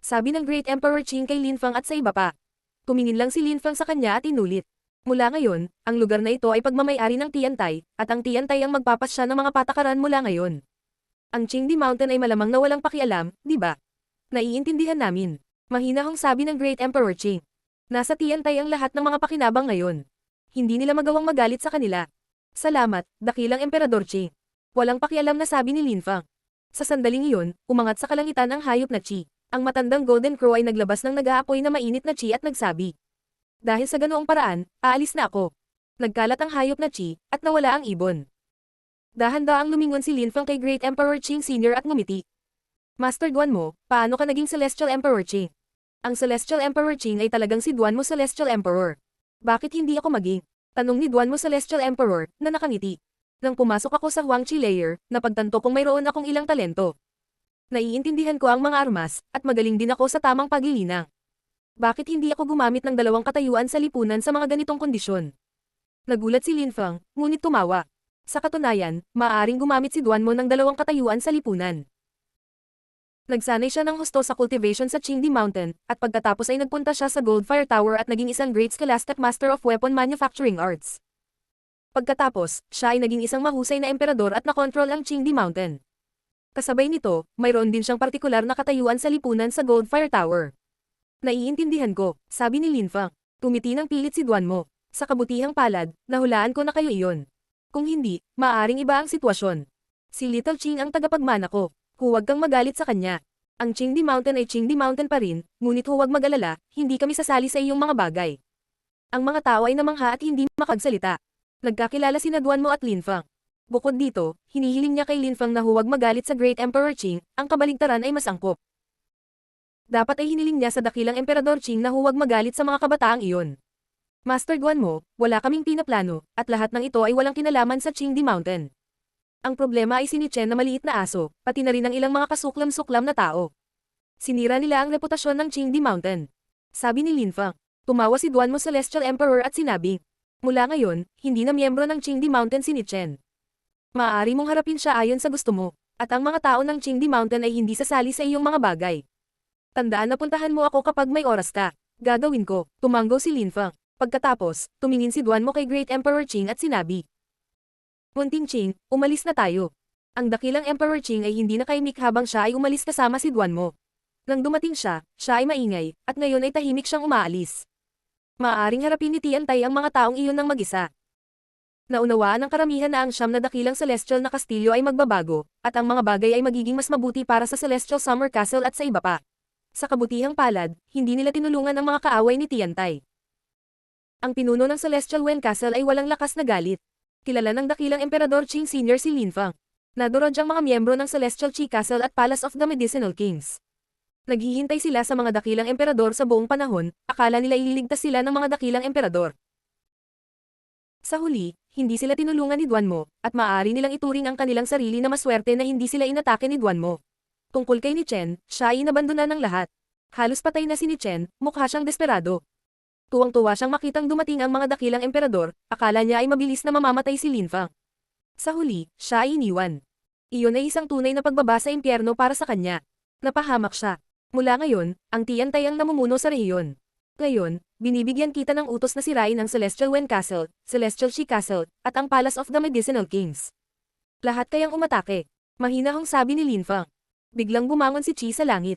Sabi ng Great Emperor Qing kay Lin Fang at sa iba pa. Tumingin lang si Lin Fang sa kanya at inulit. Mula ngayon, ang lugar na ito ay pagmamayari ng Tiantai, at ang Tiantai ang magpapasya ng mga patakaran mula ngayon. Ang Qingdi Mountain ay malamang na walang pakialam, di ba? Naiintindihan namin. Mahinahong sabi ng Great Emperor Qing. Nasa Tiantai ang lahat ng mga pakinabang ngayon. Hindi nila magawang magalit sa kanila. Salamat, dakilang Emperador Qing. Walang pakialam na sabi ni Lin Fang. Sa sandaling iyon, umangat sa kalangitan ang hayop na Qi. Ang matandang Golden Crow ay naglabas ng nag-aapoy na mainit na Qi at nagsabi. Dahil sa ganoong paraan, aalis na ako. Nagkalat ang hayop na Qi, at nawala ang ibon. Dahan-daang lumingon si Lin Fang kay Great Emperor Qing Sr. at ngumiti. Master Duan mo, paano ka naging Celestial Emperor Qing? Ang Celestial Emperor Qing ay talagang si Duan mo Celestial Emperor. Bakit hindi ako maging? Tanong ni Duan mo Celestial Emperor, na nakangiti. Nang pumasok ako sa Huangqi Layer, napagtanto kong mayroon akong ilang talento. Naiintindihan ko ang mga armas, at magaling din ako sa tamang paglilinang. Bakit hindi ako gumamit ng 2 katayuan sa lipunan sa mga ganitong kondisyon? Nagulat si Lin Fang, ngunit tumawa. Sa katunayan, maaaring gumamit si Duan mo ng 2 katayuan sa lipunan. Nagsanay siya ng husto sa cultivation sa Qingdi Mountain, at pagkatapos ay nagpunta siya sa Goldfire Tower at naging isang Great Scholastic Master of Weapon Manufacturing Arts. Pagkatapos, siya ay naging isang mahusay na emperador at nakontrol ang Qingdi Mountain. Kasabay nito, mayroon din siyang partikular na katayuan sa lipunan sa Goldfire Tower. Naiintindihan ko, sabi ni Lin Fang. Tumiti ng pilit si Duan mo. Sa kabutihang palad, nahulaan ko na kayo iyon. Kung hindi, maaaring iba ang sitwasyon. Si Little Qing ang tagapagmana ko. Huwag kang magalit sa kanya. Ang Qingdi Mountain ay Qingdi Mountain pa rin, ngunit huwag mag-alala, hindi kami sasali sa iyong mga bagay. Ang mga tao ay namangha at hindi makagsalita. Nagkakilala sina Duan mo at Lin Fang. Bukod dito, hinihiling niya kay Lin Fang na huwag magalit sa Great Emperor Qing, ang kabaligtaran ay mas angkop. Dapat ay hiniling niya sa dakilang Emperador Qing na huwag magalit sa mga kabataang iyon. Master Duan mo, wala kaming pinaplano, at lahat ng ito ay walang kinalaman sa Qingdi Mountain. Ang problema ay si Ni Chen na maliit na aso, pati na rin ang ilang mga kasuklam-suklam na tao. Sinira nila ang reputasyon ng Qingdi Mountain. Sabi ni Lin Fang. Tumawa si Duan mo Celestial Emperor at sinabi. Mula ngayon, hindi na miyembro ng Qingdi Mountain si Ni Chen. Maaari mong harapin siya ayon sa gusto mo, at ang mga tao ng Qingdi Mountain ay hindi sasali sa iyong mga bagay. Tandaan na puntahan mo ako kapag may oras ka. Gagawin ko, tumanggo si Lin Fang. Pagkatapos, tumingin si Duan mo kay Great Emperor Qing at sinabi. Munting Qing, umalis na tayo. Ang dakilang Emperor Qing ay hindi nakaimik habang siya ay umalis kasama si Duan mo. Nang dumating siya ay maingay, at ngayon ay tahimik siyang umaalis. Maaaring harapin ni Tiantai ang mga taong iyon ng mag-isa. Naunawaan ng karamihan na ang siyam na dakilang celestial na kastilyo ay magbabago, at ang mga bagay ay magiging mas mabuti para sa Celestial Summer Castle at sa iba pa. Sa kabutihang palad, hindi nila tinulungan ang mga kaaway ni Tiantai. Ang pinuno ng Celestial Wen Castle ay walang lakas na galit. Kilala ng dakilang Emperador Qing Sr. si Lin Fang. Nadurog ang mga miyembro ng Celestial Qi Castle at Palace of the Medicinal Kings. Naghihintay sila sa mga dakilang emperador sa buong panahon, akala nila ililigtas sila ng mga dakilang emperador. Sa huli, hindi sila tinulungan ni Duan mo, at maaari nilang ituring ang kanilang sarili na maswerte na hindi sila inatake ni Duan mo. Tungkol kay Ni Chen, siya ay inabandonan ng lahat. Halos patay na si Ni Chen, mukha siyang desperado. Tuwang-tuwa siyang makitang dumating ang mga dakilang emperador, akala niya ay mabilis na mamamatay si Lin Fang. Sa huli, siya ay iniwan. Iyon ay isang tunay na pagbaba sa impyerno para sa kanya. Napahamak siya. Mula ngayon, ang Tiantai ang namumuno sa rehiyon. Ngayon, binibigyan kita ng utos na sirain ang Celestial Wen Castle, Celestial Qi Castle, at ang Palace of the Medicinal Kings. Lahat kayang umatake. Mahinahong sabi ni Lin Fang. Biglang bumangon si Qi sa langit.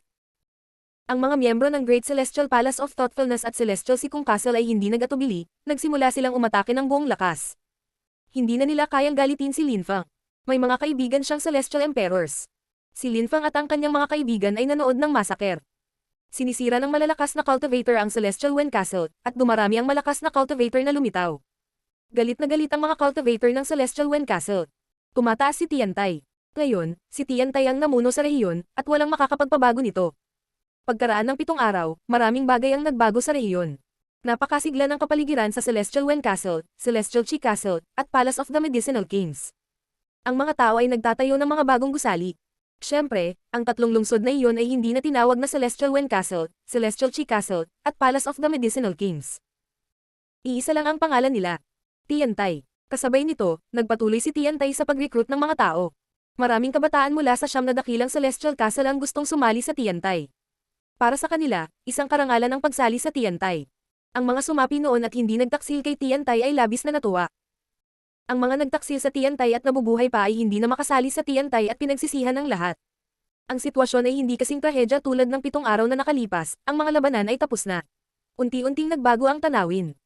Ang mga miyembro ng Great Celestial Palace of Thoughtfulness at Celestial Sikong Castle ay hindi nagatubili, nagsimula silang umatake ng buong lakas. Hindi na nila kayang galitin si Lin Fang. May mga kaibigan siyang Celestial Emperors. Si Lin Fang at ang kanyang mga kaibigan ay nanood ng massacre. Sinisira ng malalakas na cultivator ang Celestial Wen Castle, at dumarami ang malakas na cultivator na lumitaw. Galit na galit ang mga cultivator ng Celestial Wen Castle. Tumataas si Tiantai. Ngayon, si Tiantai ang namuno sa rehiyon, at walang makakapagpabago nito. Pagkaraan ng 7 araw, maraming bagay ang nagbago sa rehiyon. Napakasigla ng kapaligiran sa Celestial Wen Castle, Celestial Qi Castle, at Palace of the Medicinal Kings. Ang mga tao ay nagtatayo ng mga bagong gusali. Siyempre, ang 3 lungsod na iyon ay hindi na tinawag na Celestial Wen Castle, Celestial Qi Castle, at Palace of the Medicinal Kings. Iisa lang ang pangalan nila. Tiantai. Kasabay nito, nagpatuloy si Tiantai sa pag-recruit ng mga tao. Maraming kabataan mula sa siyam na dakilang Celestial Castle ang gustong sumali sa Tiantay. Para sa kanila, isang karangalan ang pagsali sa Tiantay. Ang mga sumapi noon at hindi nagtaksil kay Tiantay ay labis na natuwa. Ang mga nagtaksil sa Tiantay at nabubuhay pa ay hindi na makasali sa Tiantay at pinagsisihan ng lahat. Ang sitwasyon ay hindi kasing trahedya tulad ng 7 araw na nakalipas, ang mga labanan ay tapos na. Unti-unting nagbago ang tanawin.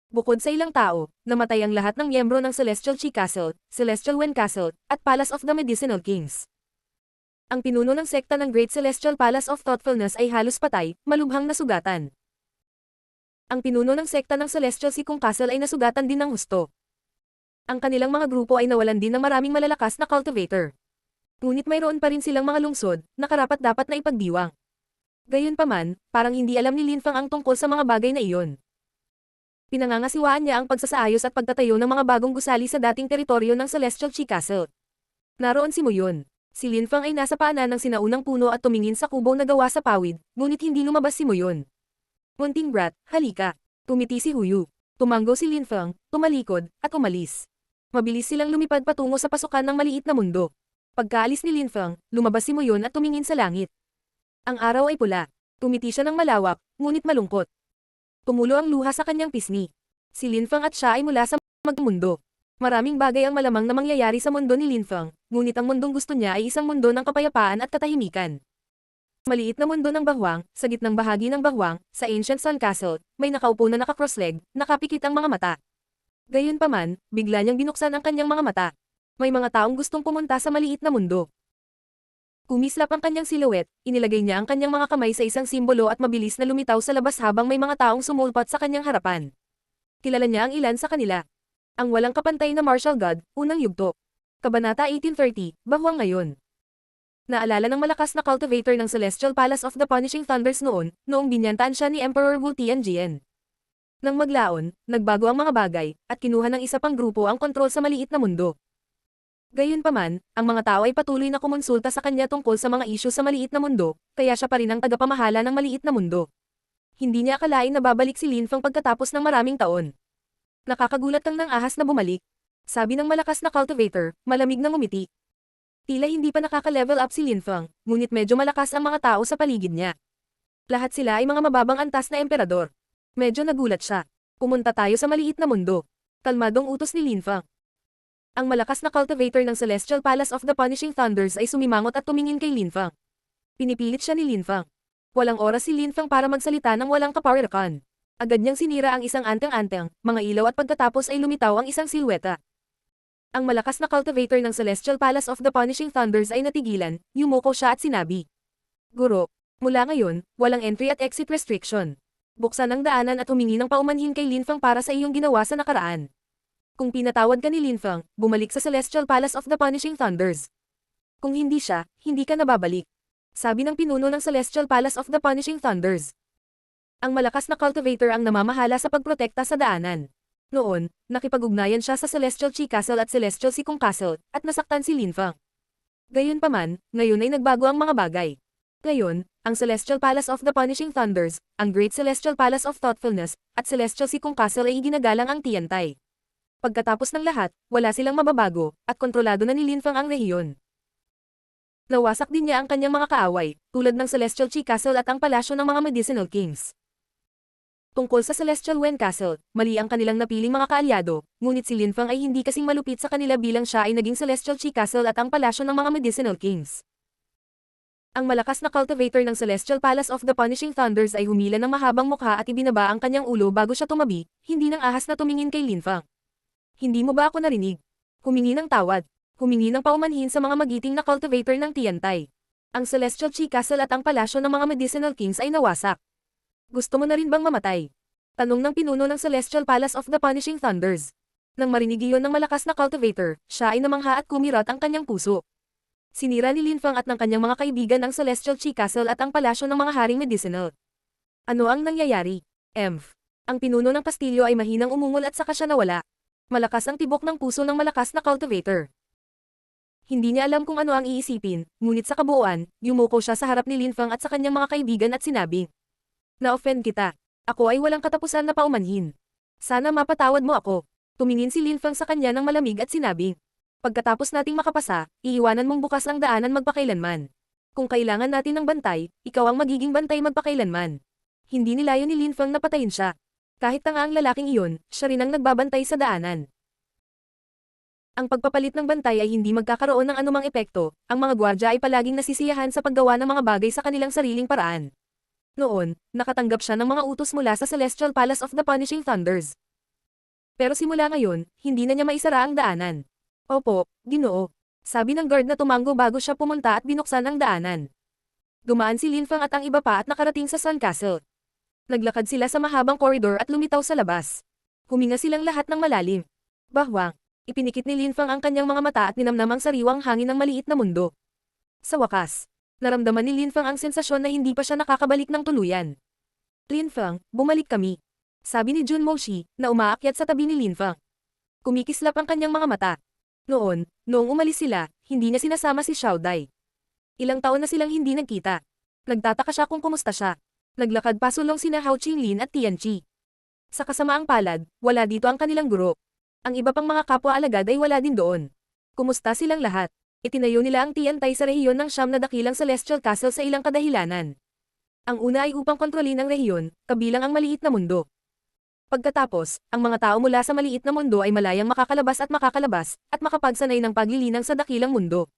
Bukod sa ilang tao, namatay ang lahat ng miyembro ng Celestial Chi Castle, Celestial Wen Castle, at Palace of the Medicinal Kings. Ang pinuno ng sekta ng Great Celestial Palace of Thoughtfulness ay halos patay, malubhang nasugatan. Ang pinuno ng sekta ng Celestial Sikong Castle ay nasugatan din ng husto. Ang kanilang mga grupo ay nawalan din ng maraming malalakas na cultivator. Ngunit mayroon pa rin silang mga lungsod, na karapat-dapat na ipagdiwang. Gayunpaman, parang hindi alam ni Lin Fang ang tungkol sa mga bagay na iyon. Pinangangasiwaan niya ang pagsasaayos at pagtatayo ng mga bagong gusali sa dating teritoryo ng Celestial Chi Castle. Naroon si Muyon. Si Lin Fang ay nasa paanan ng sinaunang puno at tumingin sa kubong na gawa sa pawid, ngunit hindi lumabas si Muyon. Munting brat, halika. Tumiti si Huyu. Tumanggo si Lin Fang, tumalikod, at umalis. Mabilis silang lumipad patungo sa pasukan ng maliit na mundo. Pagkaalis ni Lin Fang, lumabas si Muyon at tumingin sa langit. Ang araw ay pula. Tumiti siya ng malawak, ngunit malungkot. Tumulo ang luha sa kanyang pisngi. Si Lin Fang at siya ay mula sa magmundo. Maraming bagay ang malamang na mangyayari sa mundo ni Lin Fang, ngunit ang mundong gusto niya ay isang mundo ng kapayapaan at katahimikan. Maliit na mundo ng Bahwang, sa gitnang bahagi ng Bahwang, sa Ancient Sun Castle, may nakaupo na naka-cross-leg, nakapikit ang mga mata. Gayunpaman, bigla niyang binuksan ang kanyang mga mata. May mga taong gustong pumunta sa maliit na mundo. Kumislap ang kanyang silhouette, inilagay niya ang kanyang mga kamay sa isang simbolo at mabilis na lumitaw sa labas habang may mga taong sumulpat sa kanyang harapan. Kilala niya ang ilan sa kanila. Ang walang kapantay na martial god, unang yugto. Kabanata 1830, Bahwang ngayon. Naalala ng malakas na cultivator ng Celestial Palace of the Punishing Thunders noong binyantaan siya ni Emperor Wu Tianjian. Nang maglaon, nagbago ang mga bagay, at kinuha ng isa pang grupo ang kontrol sa maliit na mundo. Gayunpaman, ang mga tao ay patuloy na kumonsulta sa kanya tungkol sa mga isyu sa maliit na mundo, kaya siya pa rin ang tagapamahala ng maliit na mundo. Hindi niya akalain na babalik si Lin Fang pagkatapos ng maraming taon. Nakakagulat kang ng ahas na bumalik. Sabi ng malakas na cultivator, malamig na ngumiti. Tila hindi pa nakaka-level up si Lin Fang, ngunit medyo malakas ang mga tao sa paligid niya. Lahat sila ay mga mababang antas na emperador. Medyo nagulat siya. Pumunta tayo sa maliit na mundo. Kalmadong utos ni Lin Fang. Ang malakas na cultivator ng Celestial Palace of the Punishing Thunders ay sumimangot at tumingin kay Lin Fang. Pinipilit siya ni Lin Fang. Walang oras si Lin Fang para magsalita ng walang kaparakan. Agad niyang sinira ang isang anteng-anteng, mga ilaw at pagkatapos ay lumitaw ang isang silweta. Ang malakas na cultivator ng Celestial Palace of the Punishing Thunders ay natigilan, yumuko siya at sinabi. Guro, mula ngayon, walang entry at exit restriction. Buksan ang daanan at humingi ng paumanhin kay Lin Fang para sa iyong ginawa sa nakaraan. Kung pinatawad ka ni Lin Fang, bumalik sa Celestial Palace of the Punishing Thunders. Kung hindi siya, hindi ka nababalik. Sabi ng pinuno ng Celestial Palace of the Punishing Thunders. Ang malakas na cultivator ang namamahala sa pagprotekta sa daanan. Noon, nakipag-ugnayan siya sa Celestial Chi Castle at Celestial Sikong Castle, at nasaktan si Lin Fang. Gayunpaman, ngayon ay nagbago ang mga bagay. Ngayon, ang Celestial Palace of the Punishing Thunders, ang Great Celestial Palace of Thoughtfulness, at Celestial Sikong Castle ay iginagalang ang Tiantay. Pagkatapos ng lahat, wala silang mababago, at kontrolado na ni Lin Fang ang rehiyon. Nawasak din niya ang kanyang mga kaaway, tulad ng Celestial Chi Castle at ang palasyo ng mga Medicinal Kings. Tungkol sa Celestial Wen Castle, mali ang kanilang napiling mga kaalyado, ngunit si Lin Fang ay hindi kasing malupit sa kanila bilang siya ay naging Celestial Chi Castle at ang palasyo ng mga Medicinal Kings. Ang malakas na cultivator ng Celestial Palace of the Punishing Thunders ay humila ng mahabang mukha at ibinaba ang kanyang ulo bago siya tumabi, hindi ng ahas na tumingin kay Lin Fang. Hindi mo ba ako narinig? Humingi ng tawad. Humingi ng paumanhin sa mga magiting na cultivator ng Tiantay. Ang Celestial Chi Castle at ang palasyo ng mga Medicinal Kings ay nawasak. Gusto mo na rin bang mamatay? Tanong ng pinuno ng Celestial Palace of the Punishing Thunders. Nang marinig iyon ng malakas na cultivator, siya ay namangha at kumirat ang kanyang puso. Sinira ni Lin Fang at ng kanyang mga kaibigan ang Celestial Chi Castle at ang palasyo ng mga haring medicinal. Ano ang nangyayari? Ang pinuno ng kastilyo ay mahinang umungol at saka siya nawala. Malakas ang tibok ng puso ng malakas na cultivator. Hindi niya alam kung ano ang iisipin, ngunit sa kabuuan, yumuko siya sa harap ni Lin Fang at sa kanyang mga kaibigan at sinabi. Na-offend kita. Ako ay walang katapusan na paumanhin. Sana mapatawad mo ako. Tumingin si Lin Fang sa kanya ng malamig at sinabi. Pagkatapos nating makapasa, iiwanan mong bukas ang daanan magpakailanman. Kung kailangan natin ng bantay, ikaw ang magiging bantay magpakailanman. Hindi nilayo ni Lin Feng na patayin siya. Kahit tanga ang lalaking iyon, siya rin ang nagbabantay sa daanan. Ang pagpapalit ng bantay ay hindi magkakaroon ng anumang epekto, ang mga gwardya ay palaging nasisiyahan sa paggawa ng mga bagay sa kanilang sariling paraan. Noon, nakatanggap siya ng mga utos mula sa Celestial Palace of the Punishing Thunders. Pero simula ngayon, hindi na niya maisara ang daanan. Opo, Ginoo. Sabi ng guard na tumango bago siya pumunta at binuksan ang daanan. Dumaan si Lin Feng at ang iba pa at nakarating sa Sun Castle. Naglakad sila sa mahabang koridor at lumitaw sa labas. Huminga silang lahat ng malalim. Bahwang, ipinikit ni Lin Feng ang kanyang mga mata at ninamnam ang sariwang hangin ng maliit na mundo. Sa wakas, naramdaman ni Lin Feng ang sensasyon na hindi pa siya nakakabalik ng tuluyan. Lin Feng, bumalik kami. Sabi ni Jun Moshi, na umaakyat sa tabi ni Lin Feng. Kumikislap ang kanyang mga mata. Noong umalis sila, hindi niya sinasama si Xiao Dai. Ilang taon na silang hindi nagkita. Nagtataka siya kung kumusta siya. Naglakad pasulong sina Hao Qinglin at Tian Qi. Sa kasamaang palad, wala dito ang kanilang guro. Ang iba pang mga kapwa alagad ay wala din doon. Kumusta silang lahat? Itinayo nila ang Tiantay sa rehiyon ng siyam na dakilang Celestial Castle sa ilang kadahilanan. Ang una ay upang kontrolin ang rehiyon, kabilang ang maliit na mundo. Pagkatapos, ang mga tao mula sa maliit na mundo ay malayang makakalabas at makapagsanay ng paglilinang sa dakilang mundo.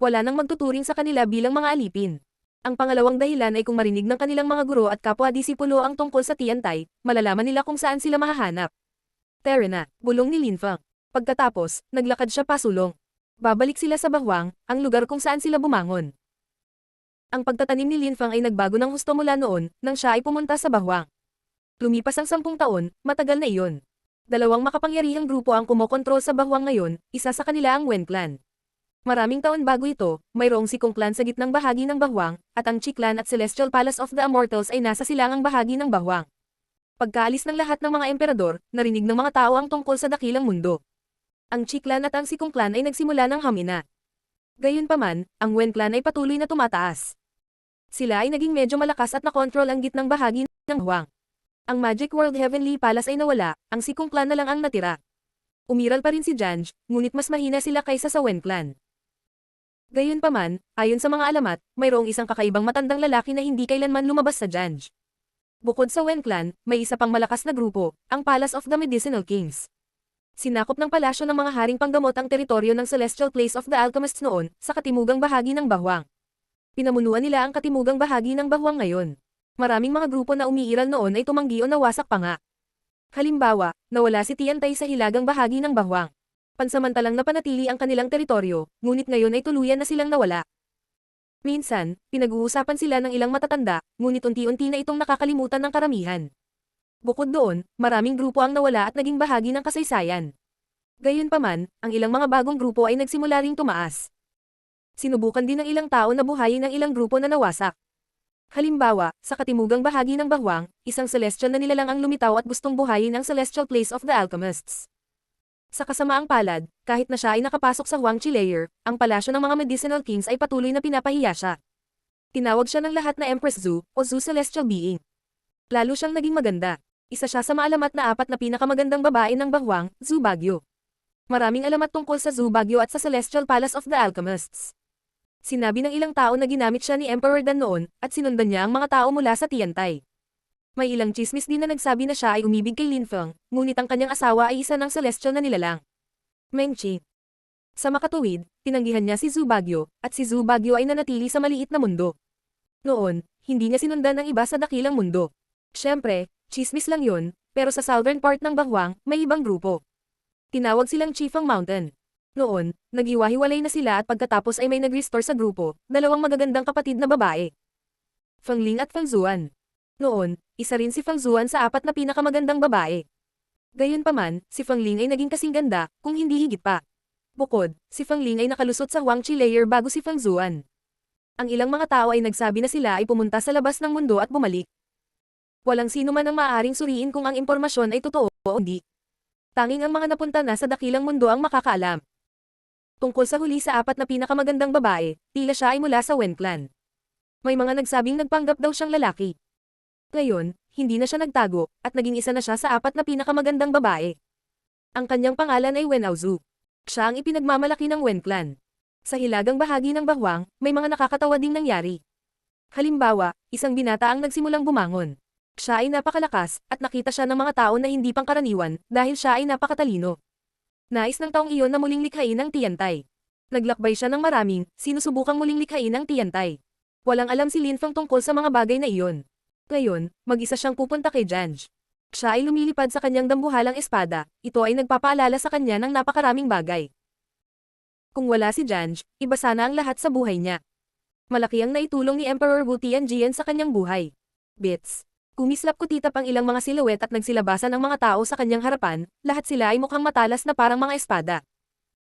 Wala nang magtuturing sa kanila bilang mga alipin. Ang pangalawang dahilan ay kung marinig ng kanilang mga guro at kapwa-disipulo ang tungkol sa Tiantay, malalaman nila kung saan sila mahahanap. Tara na, bulong ni Lin Feng. Pagkatapos, naglakad siya pasulong. Babalik sila sa Bahwang, ang lugar kung saan sila bumangon. Ang pagtatanim ni Lin Feng ay nagbago ng husto mula noon, nang siya ay pumunta sa Bahwang. Lumipas ang 10 taon, matagal na iyon. Dalawang makapangyarihang grupo ang kumokontrol sa Bahwang ngayon, isa sa kanila ang Wen Clan. Maraming taon bago ito, mayroong si Kung Clan sa gitnang bahagi ng Bahwang, at ang Chi Clan at Celestial Palace of the Immortals ay nasa silangang bahagi ng Bahwang. Pagkaalis ng lahat ng mga emperador, narinig ng mga tao ang tungkol sa dakilang mundo. Ang Chi Clan at ang si Kung Clan ay nagsimula ng hamina. Gayunpaman, ang Wen Clan ay patuloy na tumataas. Sila ay naging medyo malakas at nakontrol ang gitnang bahagi ng Bahwang. Ang Magic World Heavenly Palace ay nawala, ang si Kung Clan na lang ang natira. Umiral pa rin si Janj, ngunit mas mahina sila kaysa sa Wen Clan. Gayunpaman, ayon sa mga alamat, mayroong isang kakaibang matandang lalaki na hindi kailanman lumabas sa Janj. Bukod sa Wen Clan, may isa pang malakas na grupo, ang Palace of the Medicinal Kings. Sinakop ng palasyo ng mga haring panggamot ang teritoryo ng Celestial Place of the Alchemists noon, sa katimugang bahagi ng Bahwang. Pinamunuan nila ang katimugang bahagi ng Bahwang ngayon. Maraming mga grupo na umiiral noon ay tumanggi o nawasak pa nga. Halimbawa, nawala si Tiantay sa hilagang bahagi ng Bahwang. Pansamantalang napanatili ang kanilang teritoryo, ngunit ngayon ay tuluyan na silang nawala. Minsan, pinag-uusapan sila ng ilang matatanda, ngunit unti-unti na itong nakakalimutan ng karamihan. Bukod doon, maraming grupo ang nawala at naging bahagi ng kasaysayan. Gayunpaman, ang ilang mga bagong grupo ay nagsimula ring tumaas. Sinubukan din ng ilang tao na buhayin ang ilang grupo na nawasak. Halimbawa, sa katimugang bahagi ng Bahwang, isang celestial na nilalang ang lumitaw at gustong buhayin ang Celestial Place of the Alchemists. Sa kasamaang palad, kahit na siya ay nakapasok sa Huangqi Layer, ang palasyo ng mga Medicinal Kings ay patuloy na pinapahiya siya. Tinawag siya ng lahat na Empress Zhu, o Zhu Celestial Being. Lalo siyang naging maganda. Isa siya sa maalamat na 4 na pinakamagandang babae ng Bahwang, Zhu Bagyo. Maraming alamat tungkol sa Zhu Bagyo at sa Celestial Palace of the Alchemists. Sinabi ng ilang tao na ginamit siya ni Emperor Dan noon, at sinundan niya ang mga tao mula sa Tiantay. May ilang chismis din na nagsabi na siya ay umibig kay Lin Feng, ngunit ang kanyang asawa ay isa ng celestial na nilalang. Meng Qi. Sa makatuwid, tinanggihan niya si Zhu Bagyo, at si Zhu Bagyo ay nanatili sa maliit na mundo. Noon, hindi niya sinundan ng iba sa dakilang mundo. Siyempre, chismis lang yun, pero sa southern part ng Bahwang, may ibang grupo. Tinawag silang Chifeng Mountain. Noon, naghiwa-hiwalay na sila at pagkatapos ay may nag-restore sa grupo, 2 magagandang kapatid na babae. Feng Ling at Feng Zuan. Noon, isa rin si Feng Zuan sa 4 na pinakamagandang babae. Gayunpaman, si Feng Ling ay naging kasing ganda, kung hindi higit pa. Bukod, si Feng Ling ay nakalusot sa Huangqi Layer bago si Feng Zuan. Ang ilang mga tao ay nagsabi na sila ay pumunta sa labas ng mundo at bumalik. Walang sino man ang maaaring suriin kung ang impormasyon ay totoo o hindi. Tanging ang mga napunta na sa dakilang mundo ang makakaalam. Tungkol sa huli sa 4 na pinakamagandang babae, tila siya ay mula sa Wen Clan. May mga nagsabing nagpanggap daw siyang lalaki. Ngayon, hindi na siya nagtago, at naging isa na siya sa 4 na pinakamagandang babae. Ang kanyang pangalan ay Wen Aozu. Siya ang ipinagmamalaki ng Wen clan. Sa hilagang bahagi ng Bahwang, may mga nakakatawa ding nangyari. Halimbawa, isang binata ang nagsimulang bumangon. Siya ay napakalakas, at nakita siya ng mga tao na hindi pangkaraniwan, dahil siya ay napakatalino. Nais ng taong iyon na muling likhain ang Tiantay. Naglakbay siya ng maraming, sinusubukang muling likhain ang Tiantay. Walang alam si Lin Feng tungkol sa mga bagay na iyon. Ngayon, mag-isa siyang pupunta kay Janj. Siya ay lumilipad sa kanyang dambuhalang espada, ito ay nagpapaalala sa kanya ng napakaraming bagay. Kung wala si Janj, iba sana ang lahat sa buhay niya. Malaki ang naitulong ni Emperor Wu Tianjian sa kanyang buhay. Bits. Kumislap kutitap ang ilang mga siluet at nagsilabasan ang mga tao sa kanyang harapan, lahat sila ay mukhang matalas na parang mga espada.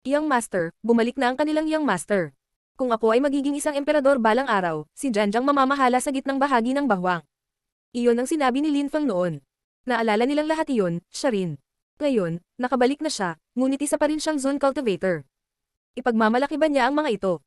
Young Master, bumalik na ang kanilang Young Master. Kung ako ay magiging isang emperador balang araw, si Janj ang mamamahala sa gitnang bahagi ng Bahwang. Iyon ang sinabi ni Lin Feng noon. Naalala nilang lahat iyon, siya rin. Ngayon, nakabalik na siya, ngunit isa pa rin siyang Zone Cultivator. Ipagmamalaki ba niya ang mga ito?